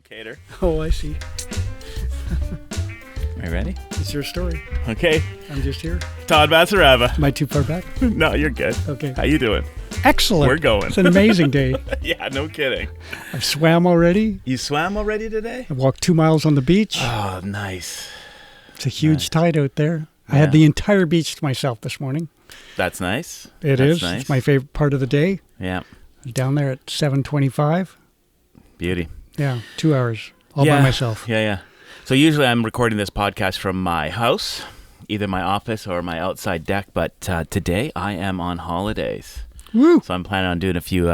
locator. Oh, I see. Are you ready? It's your story. Okay. I'm just here. Todd Basaraba. Am I too far back? No, you're good. Okay. How you doing? Excellent. We're going. It's an amazing day. Yeah, no kidding. I've swam already. You swam already today? I walked 2 miles on the beach. Oh, nice. It's a huge tide out there. I Yeah. had the entire beach to myself this morning. That's nice. It That's is. nice. It's my favorite part of the day. Yeah. Down there at 7:25. Beauty. Yeah, 2 hours all by myself. Yeah. So usually I'm recording this podcast from my house, either my office or my outside deck, but today I am on holidays. Woo! So I'm planning on doing a few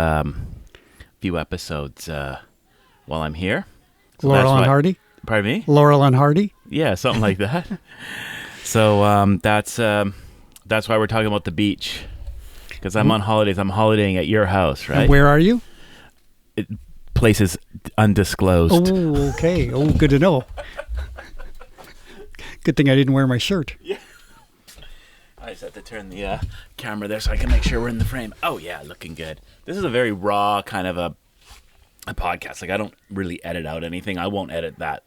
episodes while I'm here. So Laurel and Hardy? Pardon me? Laurel and Hardy? Yeah, something like that. So that's why we're talking about the beach. Because I'm on holidays. I'm holidaying at your house, right? And where are you? Places undisclosed. Oh, okay. Oh, good to know. Good thing I didn't wear my shirt. Yeah. I just have to turn the camera there so I can make sure we're in the frame. Oh, yeah, looking good. This is a very raw kind of a podcast. Like, I don't really edit out anything. I won't edit that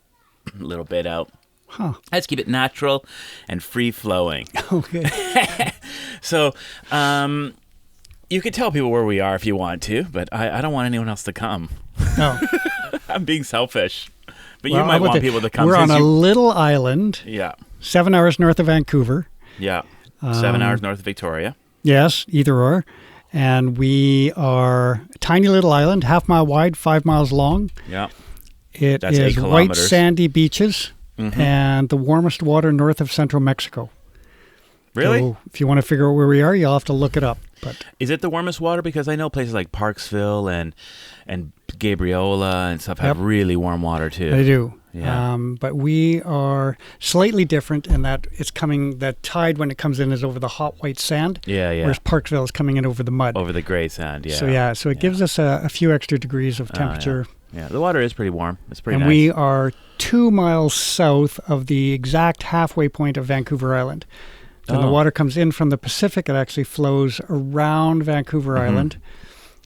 little bit out. Huh. I just keep it natural and free-flowing. Okay. So, you could tell people where we are if you want to, but I don't want anyone else to come. No. I'm being selfish. But Well, you might want people to come. We're on a little island. Yeah. 7 hours north of Vancouver. Yeah. 7 hours north of Victoria. Yes, either or. And we are a tiny little island, half mile wide, 5 miles long. Yeah. It That's 8 is white kilometers. sandy beaches Mhm. and the warmest water north of central Mexico. Really? So if you want to figure out where we are, you'll have to look it up. But Is it the warmest water? Because I know places like Parksville and Gabriola and stuff have Yep. really warm water too. they do. Yeah. But we are slightly different in that the tide when it comes in is over the hot white sand, Yeah. whereas Parksville is coming in over the mud. Over the gray sand. Yeah. So it gives us a few extra degrees of temperature. Yeah. The water is pretty warm. It's pretty And nice. we are 2 miles south of the exact halfway point of Vancouver Island. When the Oh. water comes in from the Pacific, it actually flows around Vancouver Island.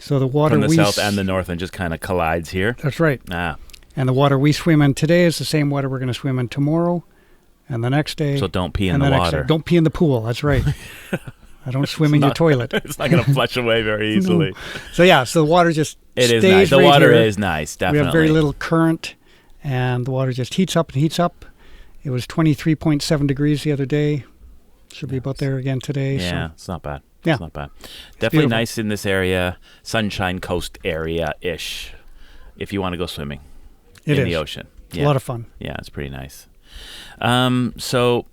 So the water From the south and the north and just kind of collides here. That's right. Ah. And the water we swim in today is the same water we're going to swim in tomorrow and the next day. So don't pee in and the next day. water. Don't pee in the pool. That's right. I don't swim in your toilet. It's not going to flush away very easily. No. So the water just It is stays nice. The right water here. is nice, definitely. We have very little current, and the water just heats up and heats up. It was 23.7 degrees the other day. Should be about there again today. Yeah, So. it's not bad. Yeah. It's not bad. Definitely beautiful. nice in this area, Sunshine Coast area-ish, if you want to go swimming It in is. the ocean. It's a lot of fun. Yeah, it's pretty nice. So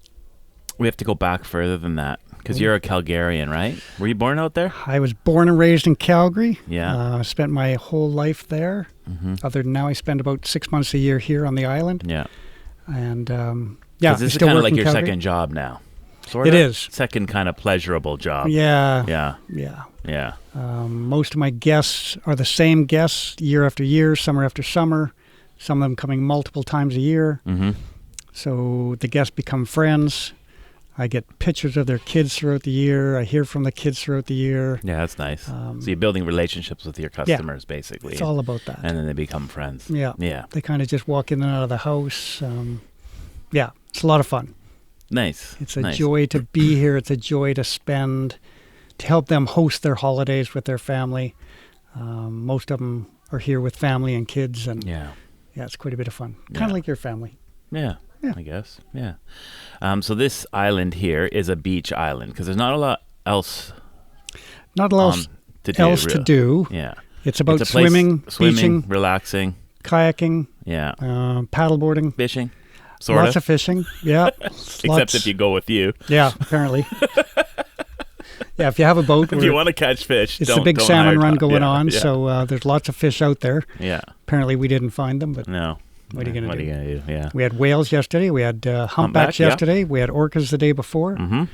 we have to go back further than that because you're a Calgarian, right? Were you born out there? I was born and raised in Calgary. Yeah. Spent my whole life there. Mm-hmm. Other than now, I spend about 6 months a year here on the island. Yeah. And This is still kind of work like in your Calgary. second job now. Sort It of? is. Second kind of pleasurable job. Yeah. Yeah. Most of my guests are the same guests year after year, summer after summer. Some of them coming multiple times a year. Mm-hmm. So the guests become friends. I get pictures of their kids throughout the year. I hear from the kids throughout the year. Yeah, that's nice. So you're building relationships with your customers, basically. It's all about that. And then they become friends. Yeah. Yeah. They kind of just walk in and out of the house. It's a lot of fun. Nice. It's a nice. joy to be here. It's a joy to spend, to help them host their holidays with their family. Most of them are here with family and kids, and Yeah. it's quite a bit of fun. Kind Yeah. of like your family. Yeah. Yeah. I guess. Yeah. So this island here is a beach island because there's not a lot else Not a lot else to do. to do. Yeah. It's about It's a place- swimming, beaching, relaxing. kayaking, Yeah. paddleboarding. Fishing. Sort Lots of fishing. Yeah. Except if you go with you. Yeah, apparently. Yeah, if you have a boat. If you want to catch fish, It's don't, the big don't salmon hire run Todd. going Yeah, on, yeah. so there's lots of fish out there. Yeah. Apparently we didn't find them, but No. What are you gonna do? do? Yeah. we had whales yesterday. We had Humpback, humpbacks yeah. yesterday. We had orcas the day before. Mm-hmm.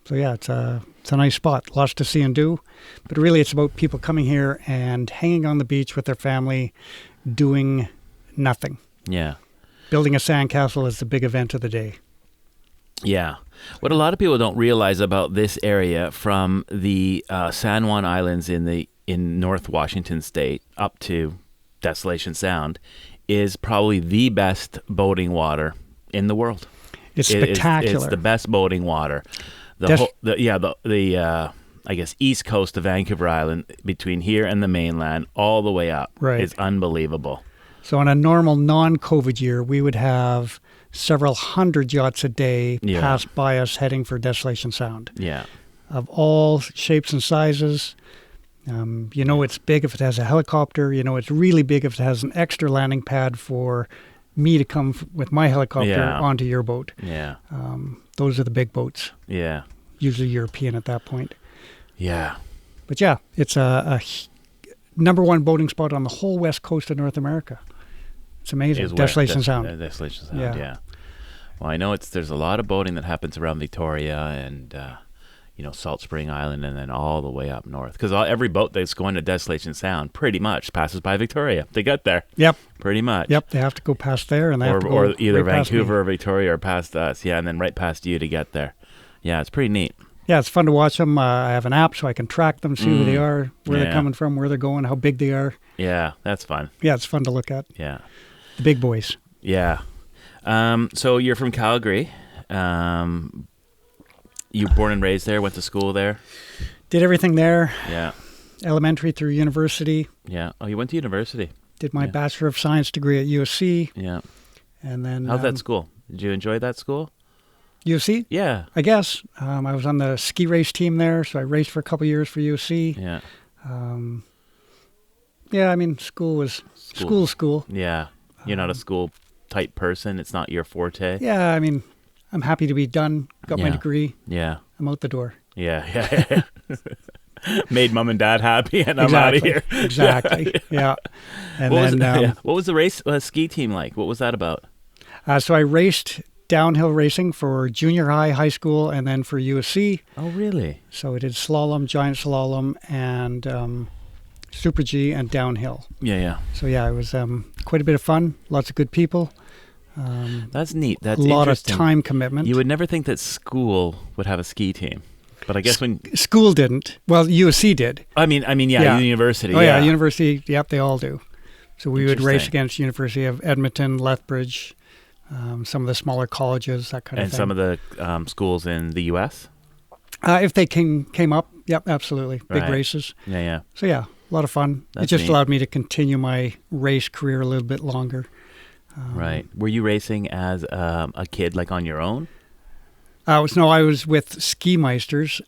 So yeah, it's a nice spot. Lots to see and do. But really it's about people coming here and hanging on the beach with their family, doing nothing. Yeah. Building a sandcastle is the big event of the day. Yeah. What a lot of people don't realize about this area from the San Juan Islands in North Washington State up to Desolation Sound is probably the best boating water in the world. It's spectacular. It's the best boating water. I guess east coast of Vancouver Island, between here and the mainland, all the way up, is unbelievable. So on a normal non-COVID year, we would have several hundred yachts a day pass by us heading for Desolation Sound. Yeah. Of all shapes and sizes. It's big if it has a helicopter. It's really big if it has an extra landing pad for me to come with my helicopter onto your boat. Yeah. Those are the big boats. Yeah. Usually European at that point. Yeah. But yeah, it's a number one boating spot on the whole west coast of North America. It's amazing. Desolation Sound. Desolation Sound, yeah. Well, I know there's a lot of boating that happens around Victoria and, Salt Spring Island and then all the way up north. Because every boat that's going to Desolation Sound pretty much passes by Victoria to get there. Yep. Pretty much. Yep, they have to go past there. And they have to go or either right Vancouver or Victoria or past us. Yeah, and then right past you to get there. Yeah, it's pretty neat. Yeah, it's fun to watch them. I have an app so I can track them, see who they are, where they're coming from, where they're going, how big they are. Yeah, that's fun. Yeah, it's fun to look at. Yeah. The big boys. Yeah. So you're from Calgary. You were born and raised there, went to school there? Did everything there. Yeah. Elementary through university. Yeah. Oh, you went to university. Did my Bachelor of Science degree at USC. Yeah. And then... How's that school? Did you enjoy that school? USC? Yeah. I guess. I was on the ski race team there, so I raced for a couple years for USC. Yeah. School was school. Yeah. You're not a school type person. It's not your forte. Yeah, I'm happy to be done. Got my degree. Yeah. I'm out the door. Yeah. Made mom and dad happy, and I'm out of here. Exactly. Yeah. And what was the race ski team like? What was that about? So I raced downhill racing for junior high school, and then for USC. Oh, really? So I did slalom, giant slalom, and Super G and downhill. Yeah. So yeah, it was quite a bit of fun. Lots of good people. That's neat. That's a lot of time commitment. You would never think that school would have a ski team, but I guess when school didn't. Well, USC did. University. Oh yeah, university. Yep, they all do. So we would race against University of Edmonton, Lethbridge, some of the smaller colleges, that kind of thing. And some of the schools in the U.S. If they came up, yep, absolutely, big races. Yeah. So yeah, a lot of fun. It just allowed me to continue my race career a little bit longer. Right. Were you racing as a kid, like on your own? I was with Ski Meisters,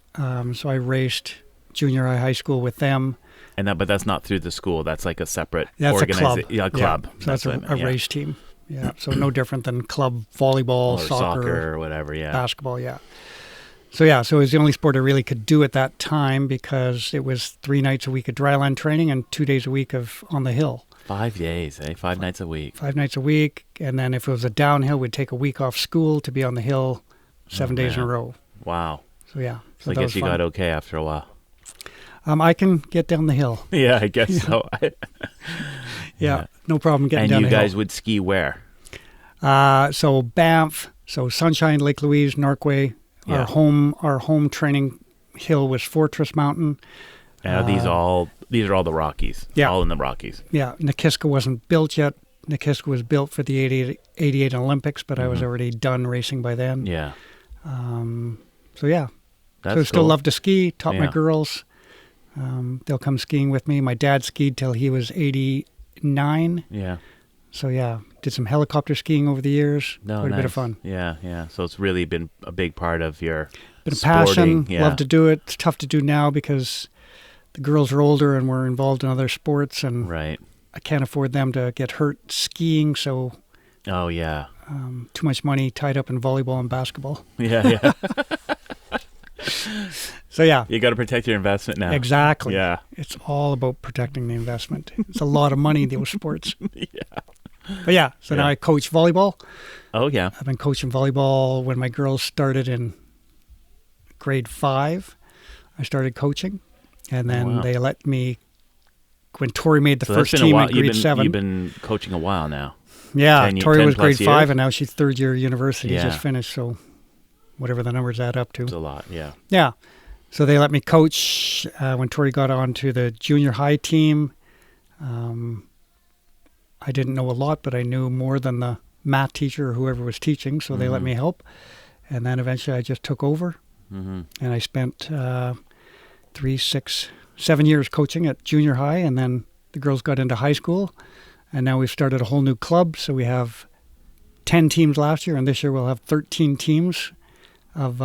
so I raced junior high school with them. But that's not through the school. That's like a separate organization. Yeah, a club. Yeah, so that's a race team. Yeah, so no different than club volleyball, or soccer or whatever. Yeah, basketball. Yeah. So it was the only sport I really could do at that time because it was 3 nights a week of dryland training and 2 days a week of on the hill. 5 days, 5 nights a week. 5 nights a week. And then if it was a downhill, we'd take a week off school to be on the hill 7 days in a row. Wow. So, yeah. So I guess you got okay after a while. I can get down the hill. Yeah, I guess so. Yeah, no problem getting down the hill. And you guys would ski where? So Banff, so Sunshine, Lake Louise, Norquay. Yeah. Our home training hill was Fortress Mountain. These are all the Rockies. Yeah. All in the Rockies. Yeah. Nikiska wasn't built yet. Nikiska was built for the 88 Olympics, but I was already done racing by then. Yeah. So yeah. That's so I still cool. love to ski, taught my girls. They'll come skiing with me. My dad skied till he was 89. Yeah. So yeah, did some helicopter skiing over the years. Quite a bit of fun. Yeah. So it's really been a big part of your been a passion. Yeah. Love to do it. It's tough to do now because the girls are older and we're involved in other sports, and right. I can't afford them to get hurt skiing. So oh yeah, too much money tied up in volleyball and basketball. Yeah. So yeah, you got to protect your investment now. Exactly. Yeah, it's all about protecting the investment. It's a lot of money, those sports. Yeah. But yeah, so now I coach volleyball. Oh yeah. I've been coaching volleyball when my girls started in grade 5. I started coaching, and then they let me. When Tori made the first team in grade 7. You've been coaching a while now. Yeah, Tori was grade 5, years? and now she's third year university. Just finished, so whatever the numbers add up to. It's a lot, yeah. Yeah. So they let me coach when Tori got on to the junior high team. I didn't know a lot, but I knew more than the math teacher or whoever was teaching, so they let me help. And then eventually I just took over, and I spent 3, 6, 7 years coaching at junior high, and then the girls got into high school, and now we've started a whole new club, so we have 10 teams last year, and this year we'll have 13 teams of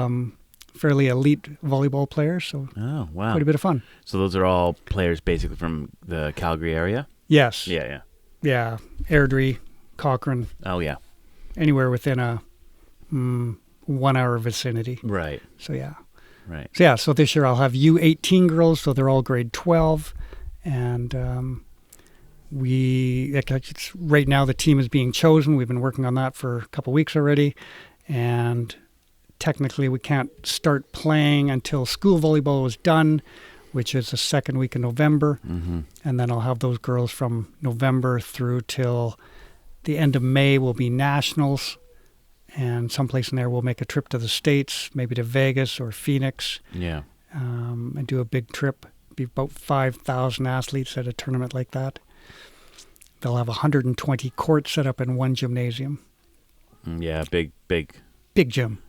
fairly elite volleyball players, so quite a bit of fun. So those are all players basically from the Calgary area? Yes. Yeah. Airdrie, Cochrane. Oh, yeah. Anywhere within a 1 hour vicinity. Right. So, yeah. Right. So this year I'll have U18 girls, so they're all grade 12, and right now the team is being chosen. We've been working on that for a couple of weeks already, and technically we can't start playing until school volleyball is done, which is the second week in November, and then I'll have those girls from November through till the end of May will be nationals, and someplace in there we'll make a trip to the States, maybe to Vegas or Phoenix, and do a big trip. Be about 5,000 athletes at a tournament like that. They'll have 120 courts set up in one gymnasium. Yeah, big gym.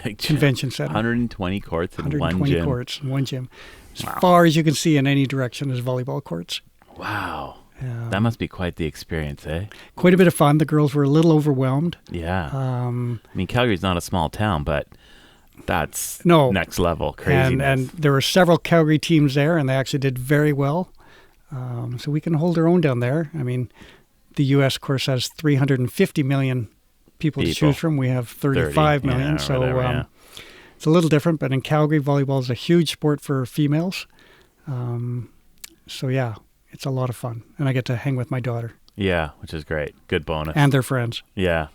Big convention center. 120 courts in one gym. 120 courts in one gym. As far as you can see in any direction is volleyball courts. Wow. That must be quite the experience, eh? Quite a bit of fun. The girls were a little overwhelmed. Yeah. I mean, Calgary's not a small town, but that's next level craziness. And there were several Calgary teams there, and they actually did very well. So we can hold our own down there. I mean, the U.S., of course, has 350 million people to choose from. We have 35 million, so it's a little different. But in Calgary, volleyball is a huge sport for females. So, yeah, it's a lot of fun. And I get to hang with my daughter. Yeah, which is great. Good bonus. And their friends. Yeah.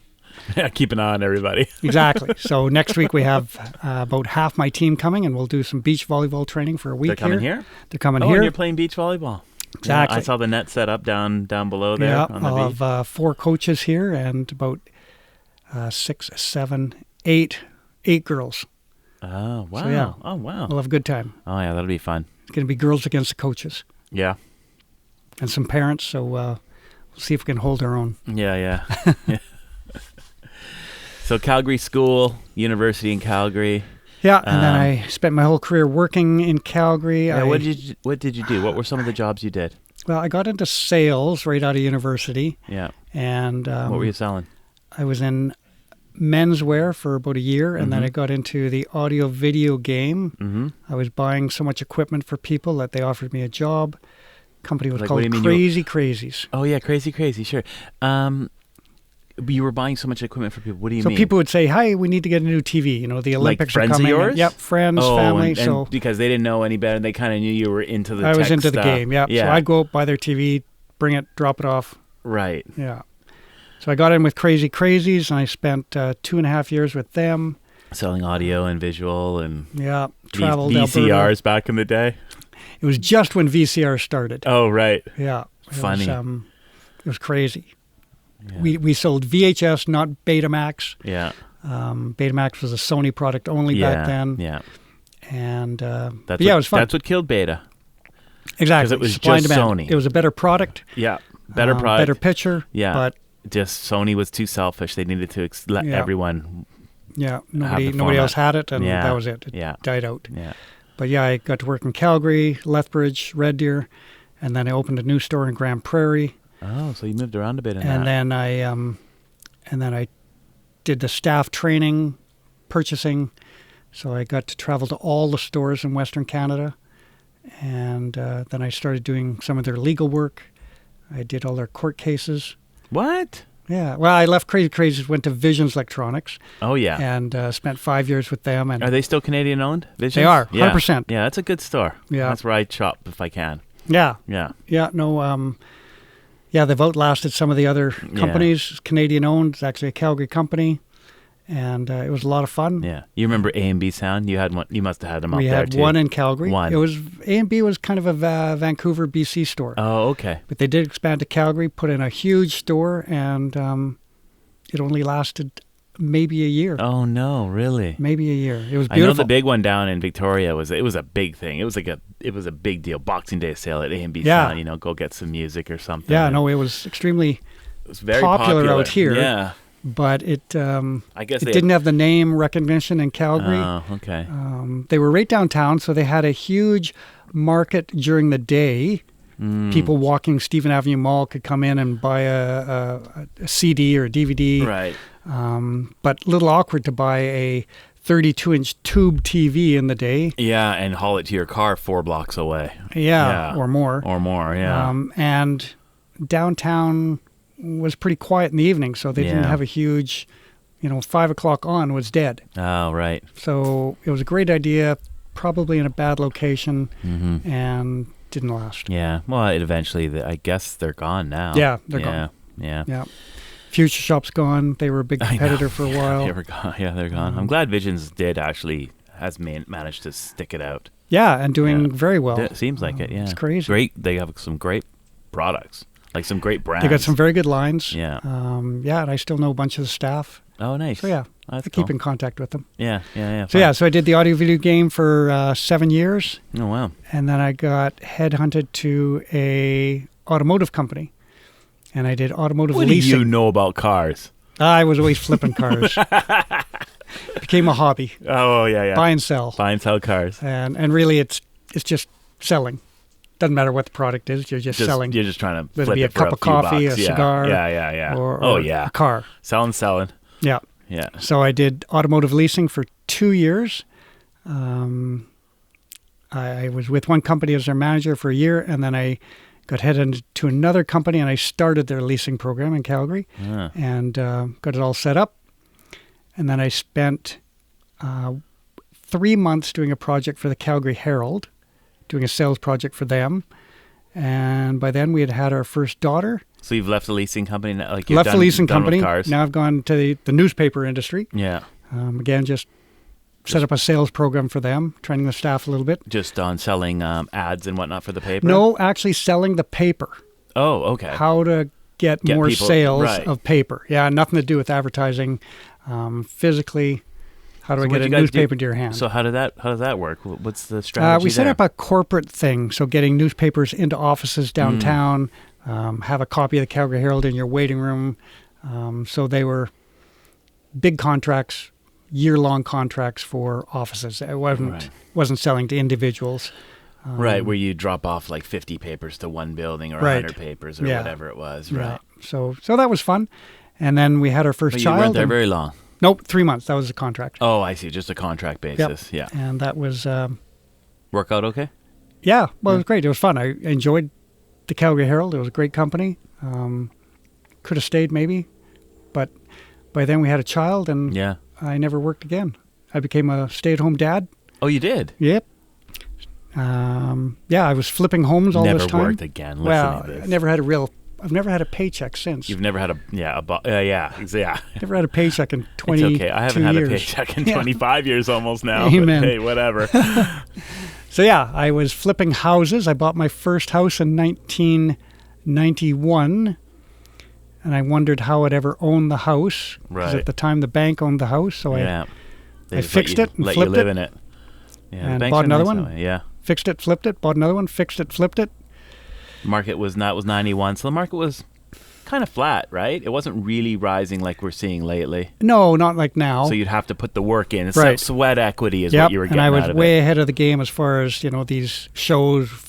Keep an eye on everybody. Exactly. So next week we have about half my team coming, and we'll do some beach volleyball training for a week. They're coming here? They're coming here. Oh, and you're playing beach volleyball. Exactly. Yeah, I saw the net set up down below there on the I'll beach. have 4 coaches here and about 6, 7, 8 girls. Oh, wow. So, yeah, oh, wow. We'll have a good time. Oh, yeah, that'll be fun. It's going to be girls against the coaches. Yeah. And some parents, so we'll see if we can hold our own. Yeah. So Calgary School, University in Calgary. Yeah, and then I spent my whole career working in Calgary. Yeah, what did you do? What were some of the jobs you did? Well, I got into sales right out of university. Yeah. And what were you selling? I was in menswear for about a year, and then I got into the audio-video game. I was buying so much equipment for people that they offered me a job. Company was called Crazy Crazies. Oh, yeah, Crazy Crazy, sure. You were buying so much equipment for people. What do you mean? So people would say, "Hi, we need to get a new TV." You know, the Olympics like are coming. Friends of yours? Yep, friends, family. And so because they didn't know any better, they kind of knew you were into the I was tech into stuff. the game, yeah. So I'd go out, buy their TV, bring it, drop it off. Right. Yeah. So I got in with Crazy Crazies, and I spent 2.5 years with them. Selling audio and visual and traveled VCRs Alberta. back in the day. It was just when VCR started. Oh, right. Yeah. Funny. It was crazy. Yeah. We sold VHS, not Betamax. Yeah. Betamax was a Sony product only back then. Yeah. And it was fun. That's what killed Beta. Exactly. Because it was Supply just and demand. Sony. It was a better product. Yeah. Better product. Better picture. Yeah. But just Sony was too selfish. They needed to let everyone. Yeah. Nobody else had it, and that was it. It died out. Yeah. But yeah, I got to work in Calgary, Lethbridge, Red Deer, and then I opened a new store in Grand Prairie. Oh, so you moved around a bit in that. And then I did the staff training, purchasing. So I got to travel to all the stores in Western Canada. And then I started doing some of their legal work. I did all their court cases. What? Yeah. Well, I left Crazy Crazies, went to Visions Electronics. Oh, yeah. And spent 5 years with them. And are they still Canadian owned? Visions? They are, 100%. Yeah, that's a good store. Yeah. That's where I shop if I can. Yeah. Yeah. Yeah, no, they've outlasted some of the other companies. It's Canadian owned. It's actually a Calgary company. And it was a lot of fun. Yeah. You remember A&B Sound? You had one. You must have had them up there, too. We had one in Calgary. One. It was A&B was kind of a Vancouver, BC store. Oh, okay. But they did expand to Calgary, put in a huge store, and it only lasted maybe a year. Oh, no, really? Maybe a year. It was beautiful. I know the big one down in Victoria was a big thing. It was a big deal. Boxing Day sale at A&B Sound, go get some music or something. Yeah, no, it was extremely It's very popular out here. Yeah. But it I guess it didn't have the name recognition in Calgary. Oh, okay. They were right downtown, so they had a huge market during the day. People walking Stephen Avenue Mall could come in and buy a CD or a DVD. Right. But a little awkward to buy a 32-inch tube TV in the day. Yeah, and haul it to your car 4 blocks away. Yeah, or more. Or more, yeah. And downtown was pretty quiet in the evening, so they didn't have a huge, 5 o'clock on was dead. Oh, right. So it was a great idea, probably in a bad location, and didn't last. Yeah. Well, eventually, I guess they're gone now. Yeah, they're gone. Yeah. Future Shop's gone. They were a big competitor for a while. They were gone. Yeah, they're gone. I'm glad Visions has managed to stick it out. Yeah, and doing very well. It seems like it, yeah. It's crazy. Great. They have some great products, like some great brands. They got some very good lines. Yeah. And I still know a bunch of the staff. Oh, nice. So, yeah, That's I cool. keep in contact with them. Yeah. So I did the audio video game for 7 years. Oh, wow. And then I got headhunted to a automotive company. And I did automotive What leasing. do you know about cars? I was always flipping cars. Became a hobby. Oh, yeah. Buy and sell. Buy and sell cars. And really it's just selling. Doesn't matter what the product is, you're just selling. You're just trying to Whether flip it be it a for cup of coffee, bucks. a cigar. Yeah. Or a car. Selling. Yeah. Yeah. So I did automotive leasing for 2 years. I was with one company as their manager for a year, and then I got headed to another company, and I started their leasing program in Calgary, and got it all set up. And then I spent 3 months doing a project for the Calgary Herald, doing a sales project for them. And by then we had our first daughter. So you've left the leasing company now? Like left the leasing company. Cars. Now I've gone to the newspaper industry. Yeah. Again, just set up a sales program for them, training the staff a little bit. Just on selling ads and whatnot for the paper? No, actually selling the paper. Oh, okay. How to get more people, sales of paper. Yeah, nothing to do with advertising. Physically, how do I get a newspaper into your hand? So how does that work? What's the strategy we set up a corporate thing, so getting newspapers into offices downtown, have a copy of the Calgary Herald in your waiting room. So they were big contracts, year-long contracts for offices. It wasn't selling to individuals. Right, where you drop off like 50 papers to one building or 100 papers or whatever it was. Right. So that was fun. And then we had our first child. You weren't there very long? Nope, 3 months. That was the contract. Oh, I see. Just a contract basis. Yep. Yeah. And that was... work out okay? Yeah. Well, it was great. It was fun. I enjoyed the Calgary Herald. It was a great company. Could have stayed maybe. But by then we had a child and I never worked again. I became a stay-at-home dad. Oh, you did? Yep. I was flipping homes all this time. Never worked again. I've never had a paycheck since. You've never had a Never had a paycheck in 20 years. It's okay. I haven't had a paycheck in 25 years almost now. Amen. But hey, whatever. So I was flipping houses. I bought my first house in 1991, and I wondered how I'd ever own the house. Because at the time the bank owned the house, so I fixed it and flipped it. Let you live in it. Yeah, and bought another one. Yeah. Fixed it, flipped it, bought another one, fixed it, flipped it. Market was 91, so the market was kind of flat, right? It wasn't really rising like we're seeing lately. No, not like now. So you'd have to put the work in. Right. Sweat equity is what you were getting out of it. And I was way ahead of the game as far as, these shows of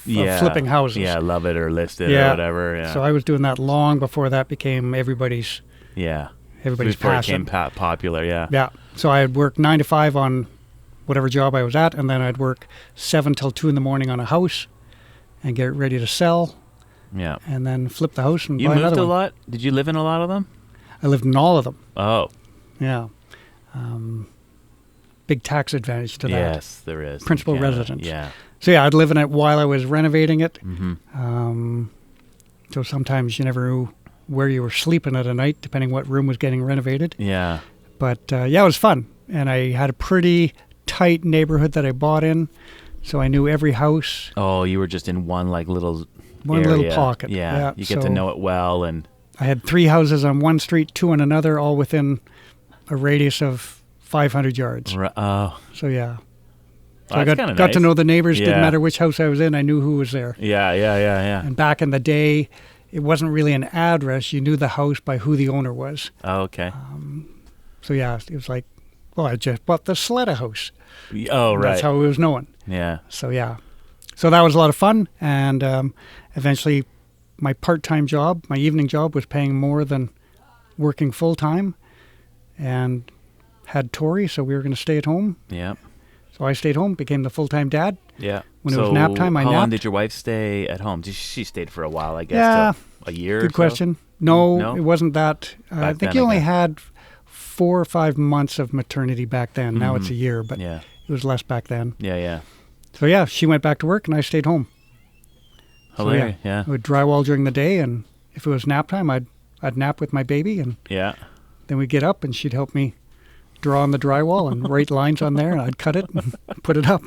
flipping houses. Yeah, Love It or List It or whatever. Yeah. So I was doing that long before that became everybody's before passion. It became popular, Yeah. So I'd work 9 to 5 on whatever job I was at, and then I'd work 7 till 2 in the morning on a house and get ready to sell. Yeah. And then flip the house and buy another one. You moved a lot? Did you live in a lot of them? I lived in all of them. Oh. Yeah. Big tax advantage to that. Yes, there is. Principal residence. Yeah. So I'd live in it while I was renovating it. Mm-hmm. So sometimes you never knew where you were sleeping at a night, depending what room was getting renovated. Yeah. But it was fun. And I had a pretty tight neighborhood that I bought in. So I knew every house. Oh, you were just in one little little pocket. Yeah. You get to know it well. And I had 3 houses on one street, 2 on another, all within a radius of 500 yards. Oh. So yeah. So I got to know the neighbors. Didn't matter which house I was in. I knew who was there. Yeah. And back in the day, it wasn't really an address. You knew the house by who the owner was. Oh, okay. So yeah, it was like, well, I just bought the Sleda house. Oh, right. That's how it was known. Yeah. So yeah, so that was a lot of fun, and eventually, my part-time job, my evening job, was paying more than working full-time, and had Tori, so we were going to stay at home. Yeah. So I stayed home, became the full-time dad. Yeah. When it was nap time, I napped. How long did your wife stay at home? She stayed for a while, I guess. Yeah. A year. Good or so? question. No, it wasn't that. I think you only had 4 or 5 months of maternity back then. Now it's a year, but it was less back then. Yeah, yeah. So yeah, she went back to work and I stayed home. Hilarious. So, yeah. I would drywall during the day, and if it was nap time, I'd nap with my baby, and then we'd get up and she'd help me draw on the drywall and write lines on there, and I'd cut it and put it up.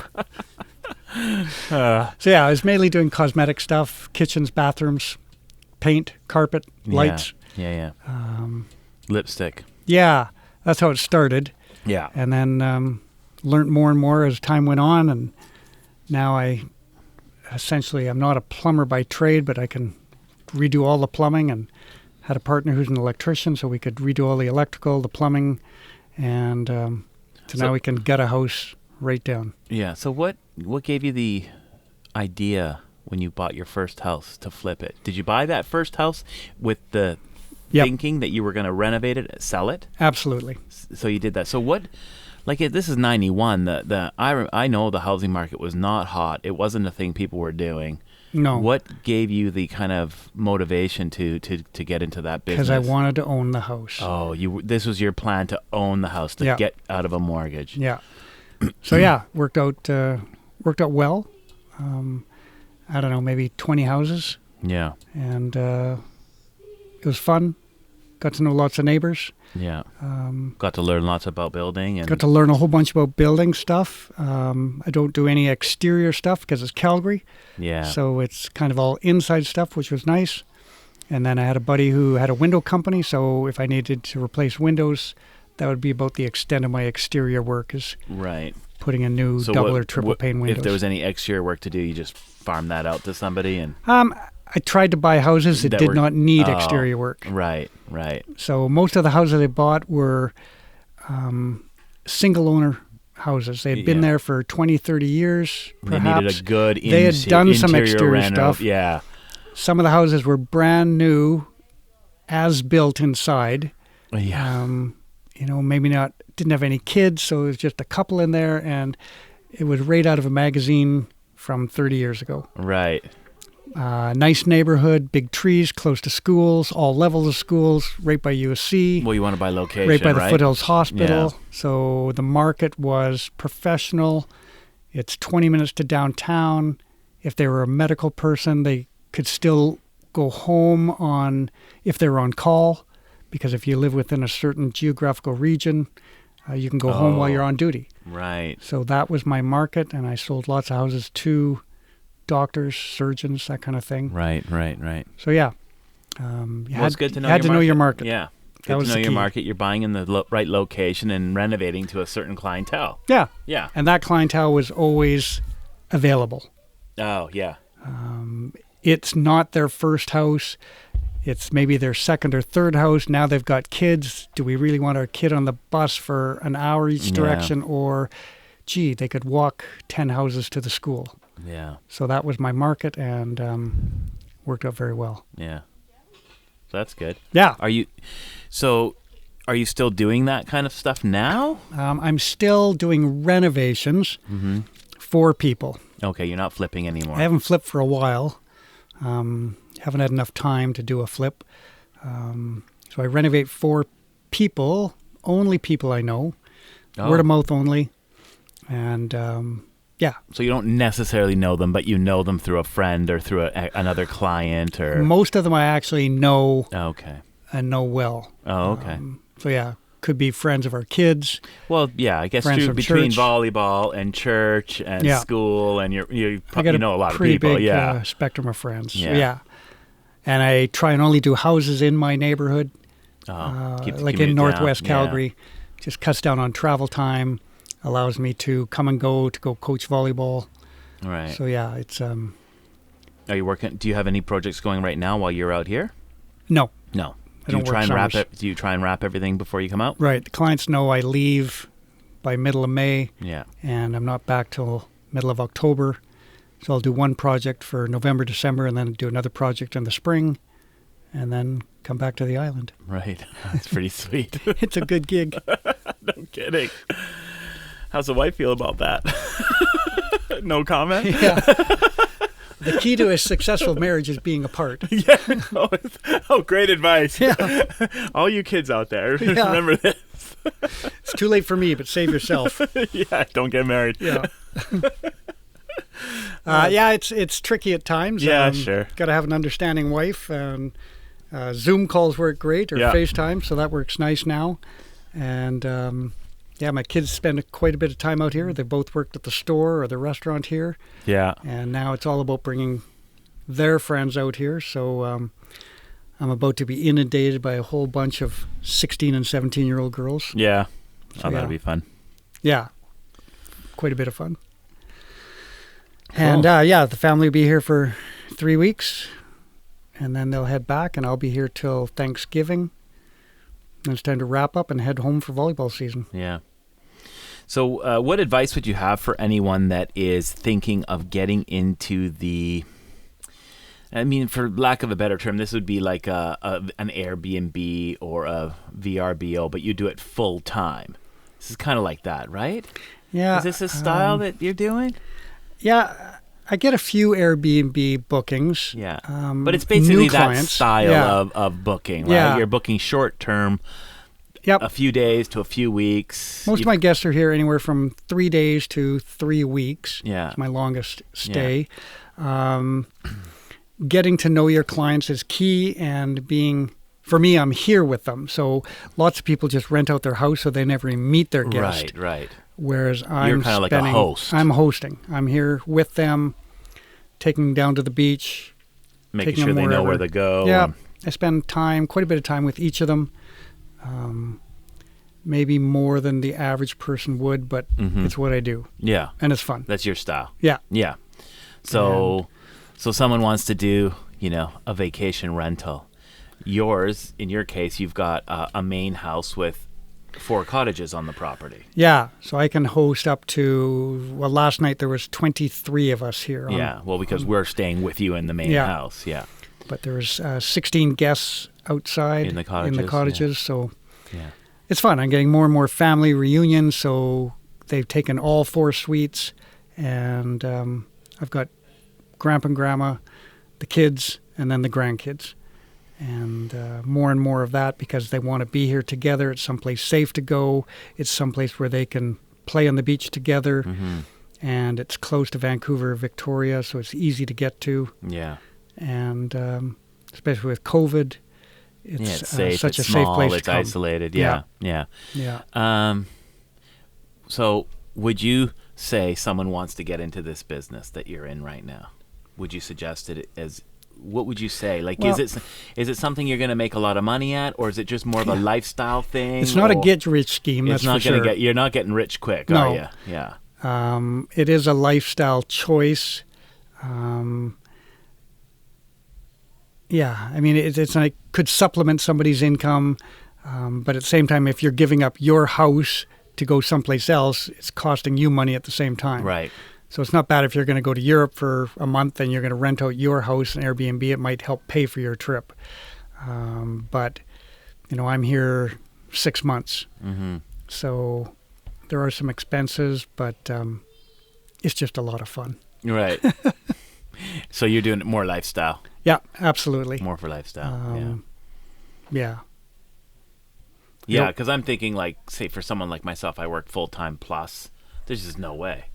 So yeah, I was mainly doing cosmetic stuff, kitchens, bathrooms, paint, carpet, lights. Yeah. Lipstick. Yeah, that's how it started. Yeah. And then learned more and more as time went on, and now I'm not a plumber by trade, but I can redo all the plumbing, and had a partner who's an electrician, so we could redo all the electrical, the plumbing, and so now we can gut a house right down. Yeah. So what gave you the idea when you bought your first house to flip it? Did you buy that first house with the thinking that you were going to renovate it, sell it? Absolutely. So you did that. So what? This is 91. I know the housing market was not hot. It wasn't a thing people were doing. No. What gave you the kind of motivation to get into that business? Because I wanted to own the house. Oh, this was your plan, to own the house, to get out of a mortgage. Yeah. So yeah, worked out well. I don't know, maybe 20 houses. Yeah. And it was fun. Got to know lots of neighbors. Yeah. Got to learn lots about building. And got to learn a whole bunch about building stuff. I don't do any exterior stuff because it's Calgary. Yeah. So it's kind of all inside stuff, which was nice. And then I had a buddy who had a window company, so if I needed to replace windows, that would be about the extent of my exterior work, is putting in new double or triple pane windows. If there was any exterior work to do, you just farm that out to somebody? And I tried to buy houses that did not need exterior work. Right. So most of the houses I bought were single-owner houses. They had been there for 20, 30 years, perhaps. They needed a good They had done some exterior stuff. Yeah. Some of the houses were brand new, as built inside. Yeah. Maybe didn't have any kids, so it was just a couple in there, and it was right out of a magazine from 30 years ago. Right. Nice neighborhood, big trees, close to schools, all levels of schools, right by USC. Well, you want to buy location, right by the Foothills Hospital. Yeah. So the market was professional. It's 20 minutes to downtown. If they were a medical person, they could still go home if they were on call, because if you live within a certain geographical region, you can go home while you're on duty. Right. So that was my market, and I sold lots of houses to doctors, surgeons, that kind of thing. Right. So yeah, it's good to know. You had to know your market. Yeah, good to know your market. You're buying in the right location and renovating to a certain clientele. Yeah. Yeah. And that clientele was always available. Oh yeah. It's not their first house. It's maybe their second or third house. Now they've got kids. Do we really want our kid on the bus for an hour each direction? Or, they could walk 10 houses to the school. Yeah. So that was my market, and worked out very well. Yeah. So that's good. Yeah. Are you still doing that kind of stuff now? I'm still doing renovations for people. Okay, you're not flipping anymore. I haven't flipped for a while. Haven't had enough time to do a flip. So I renovate for people, only people I know, word of mouth only. And so you don't necessarily know them, but you know them through a friend or through another client, or most of them I actually know. Okay. And know well. Oh, okay. So could be friends of our kids. Well, yeah, I guess between volleyball and church and school, and you know a lot of people. Pretty big spectrum of friends. Yeah. And I try and only do houses in my neighborhood, like in Northwest Calgary. Just cuts down on travel time. Allows me to come and go, to go coach volleyball. Right. So it's. Are you working? Do you have any projects going right now while you're out here? No. No. I don't work summers. Do you try and wrap everything before you come out? Right. The clients know I leave by middle of May. Yeah. And I'm not back till middle of October. So I'll do one project for November, December, and then do another project in the spring, and then come back to the island. Right. That's pretty sweet. It's a good gig. No kidding. How's the wife feel about that? No comment? Yeah. The key to a successful marriage is being apart. Yeah. Oh, great advice. Yeah. All you kids out there, remember this. It's too late for me, but save yourself. Yeah, don't get married. Yeah. It's tricky at times. Yeah, sure. Got to have an understanding wife. And Zoom calls work great, or FaceTime, so that works nice now. And my kids spend quite a bit of time out here. They both worked at the store or the restaurant here. Yeah. And now it's all about bringing their friends out here. So I'm about to be inundated by a whole bunch of 16 and 17-year-old girls. Yeah. So, that'll be fun. Yeah. Quite a bit of fun. Cool. And the family will be here for 3 weeks, and then they'll head back, and I'll be here till Thanksgiving. And it's time to wrap up and head home for volleyball season. Yeah. So what advice would you have for anyone that is thinking of getting into for lack of a better term, this would be like an Airbnb or a VRBO, but you do it full time. This is kind of like that, right? Yeah. Is this a style that you're doing? Yeah, I get a few Airbnb bookings. Yeah, but it's basically that clients. style of booking, right? Yeah. You're booking short term, a few days to a few weeks. Most of my guests are here anywhere from 3 days to 3 weeks. Yeah. It's my longest stay. Yeah. Getting to know your clients is key, and for me, I'm here with them. So lots of people just rent out their house so they never even meet their guest. Right. Whereas You're kind of like a host. I'm hosting. I'm here with them, taking them down to the beach. Making sure they know where to go. Yeah. I spend quite a bit of time with each of them. Maybe more than the average person would, but it's what I do. Yeah. And it's fun. That's your style. Yeah. Yeah. So someone wants to do, a vacation rental. In your case, you've got a main house with 4 cottages on the property. Yeah, so I can host up to, last night there was 23 of us here. Because we're staying with you in the main house, But there was 16 guests outside in the cottages, so it's fun. I'm getting more and more family reunions, so they've taken all 4 suites, and I've got grandpa and grandma, the kids, and then the grandkids. And more and more of that because they want to be here together. It's someplace safe to go. It's someplace where they can play on the beach together. Mm-hmm. And it's close to Vancouver, Victoria, so it's easy to get to. Yeah. And especially with COVID, it's safe. such it's a small, safe place it's to come. Isolated. Yeah. So would you say someone wants to get into this business that you're in right now? Would you suggest it as... What would you say? Is it something you're going to make a lot of money at, or is it just more of a lifestyle thing? It's not a get-rich scheme, that's for sure. You're not getting rich quick, no. Are you? Yeah. It is a lifestyle choice. It could supplement somebody's income, but at the same time, if you're giving up your house to go someplace else, it's costing you money at the same time. Right. So it's not bad if you're going to go to Europe for a month and you're going to rent out your house and Airbnb. It might help pay for your trip. But, I'm here 6 months. Mm-hmm. So there are some expenses, but it's just a lot of fun. Right. So you're doing more lifestyle. Yeah, absolutely. More for lifestyle. Yeah. Yeah, because I'm thinking, say for someone like myself, I work full-time plus. There's just no way.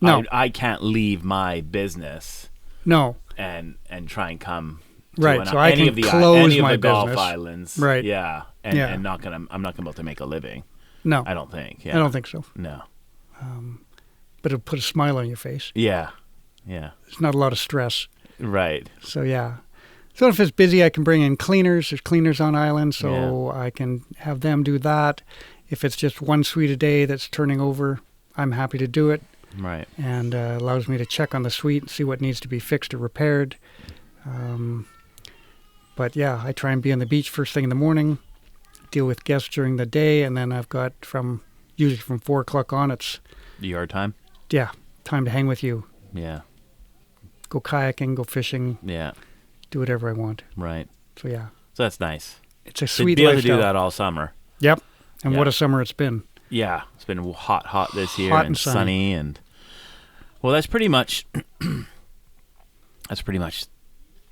No. I can't leave my business. No. And try and come to right. So I can close my Gulf business. Islands. Right. Yeah. And I'm not gonna be able to make a living. No. I don't think. Yeah. I don't think so. No. But it'll put a smile on your face. Yeah. Yeah. There's not a lot of stress. Right. So yeah. So if it's busy, I can bring in cleaners. There's cleaners on island, so I can have them do that. If it's just 1 suite a day that's turning over, I'm happy to do it. Right. And allows me to check on the suite and see what needs to be fixed or repaired. But yeah, I try and be on the beach first thing in the morning, deal with guests during the day, and then I've got usually from 4 o'clock on, it's Your time? Yeah, time to hang with you. Yeah. Go kayaking, go fishing. Yeah. Do whatever I want. Right. So yeah. So that's nice. It's a To sweet be able lifestyle. to do that all summer. Yep. And Yeah. what a summer it's been. Yeah. It's been hot this year Hot and and sunny. sunny and well, that's pretty much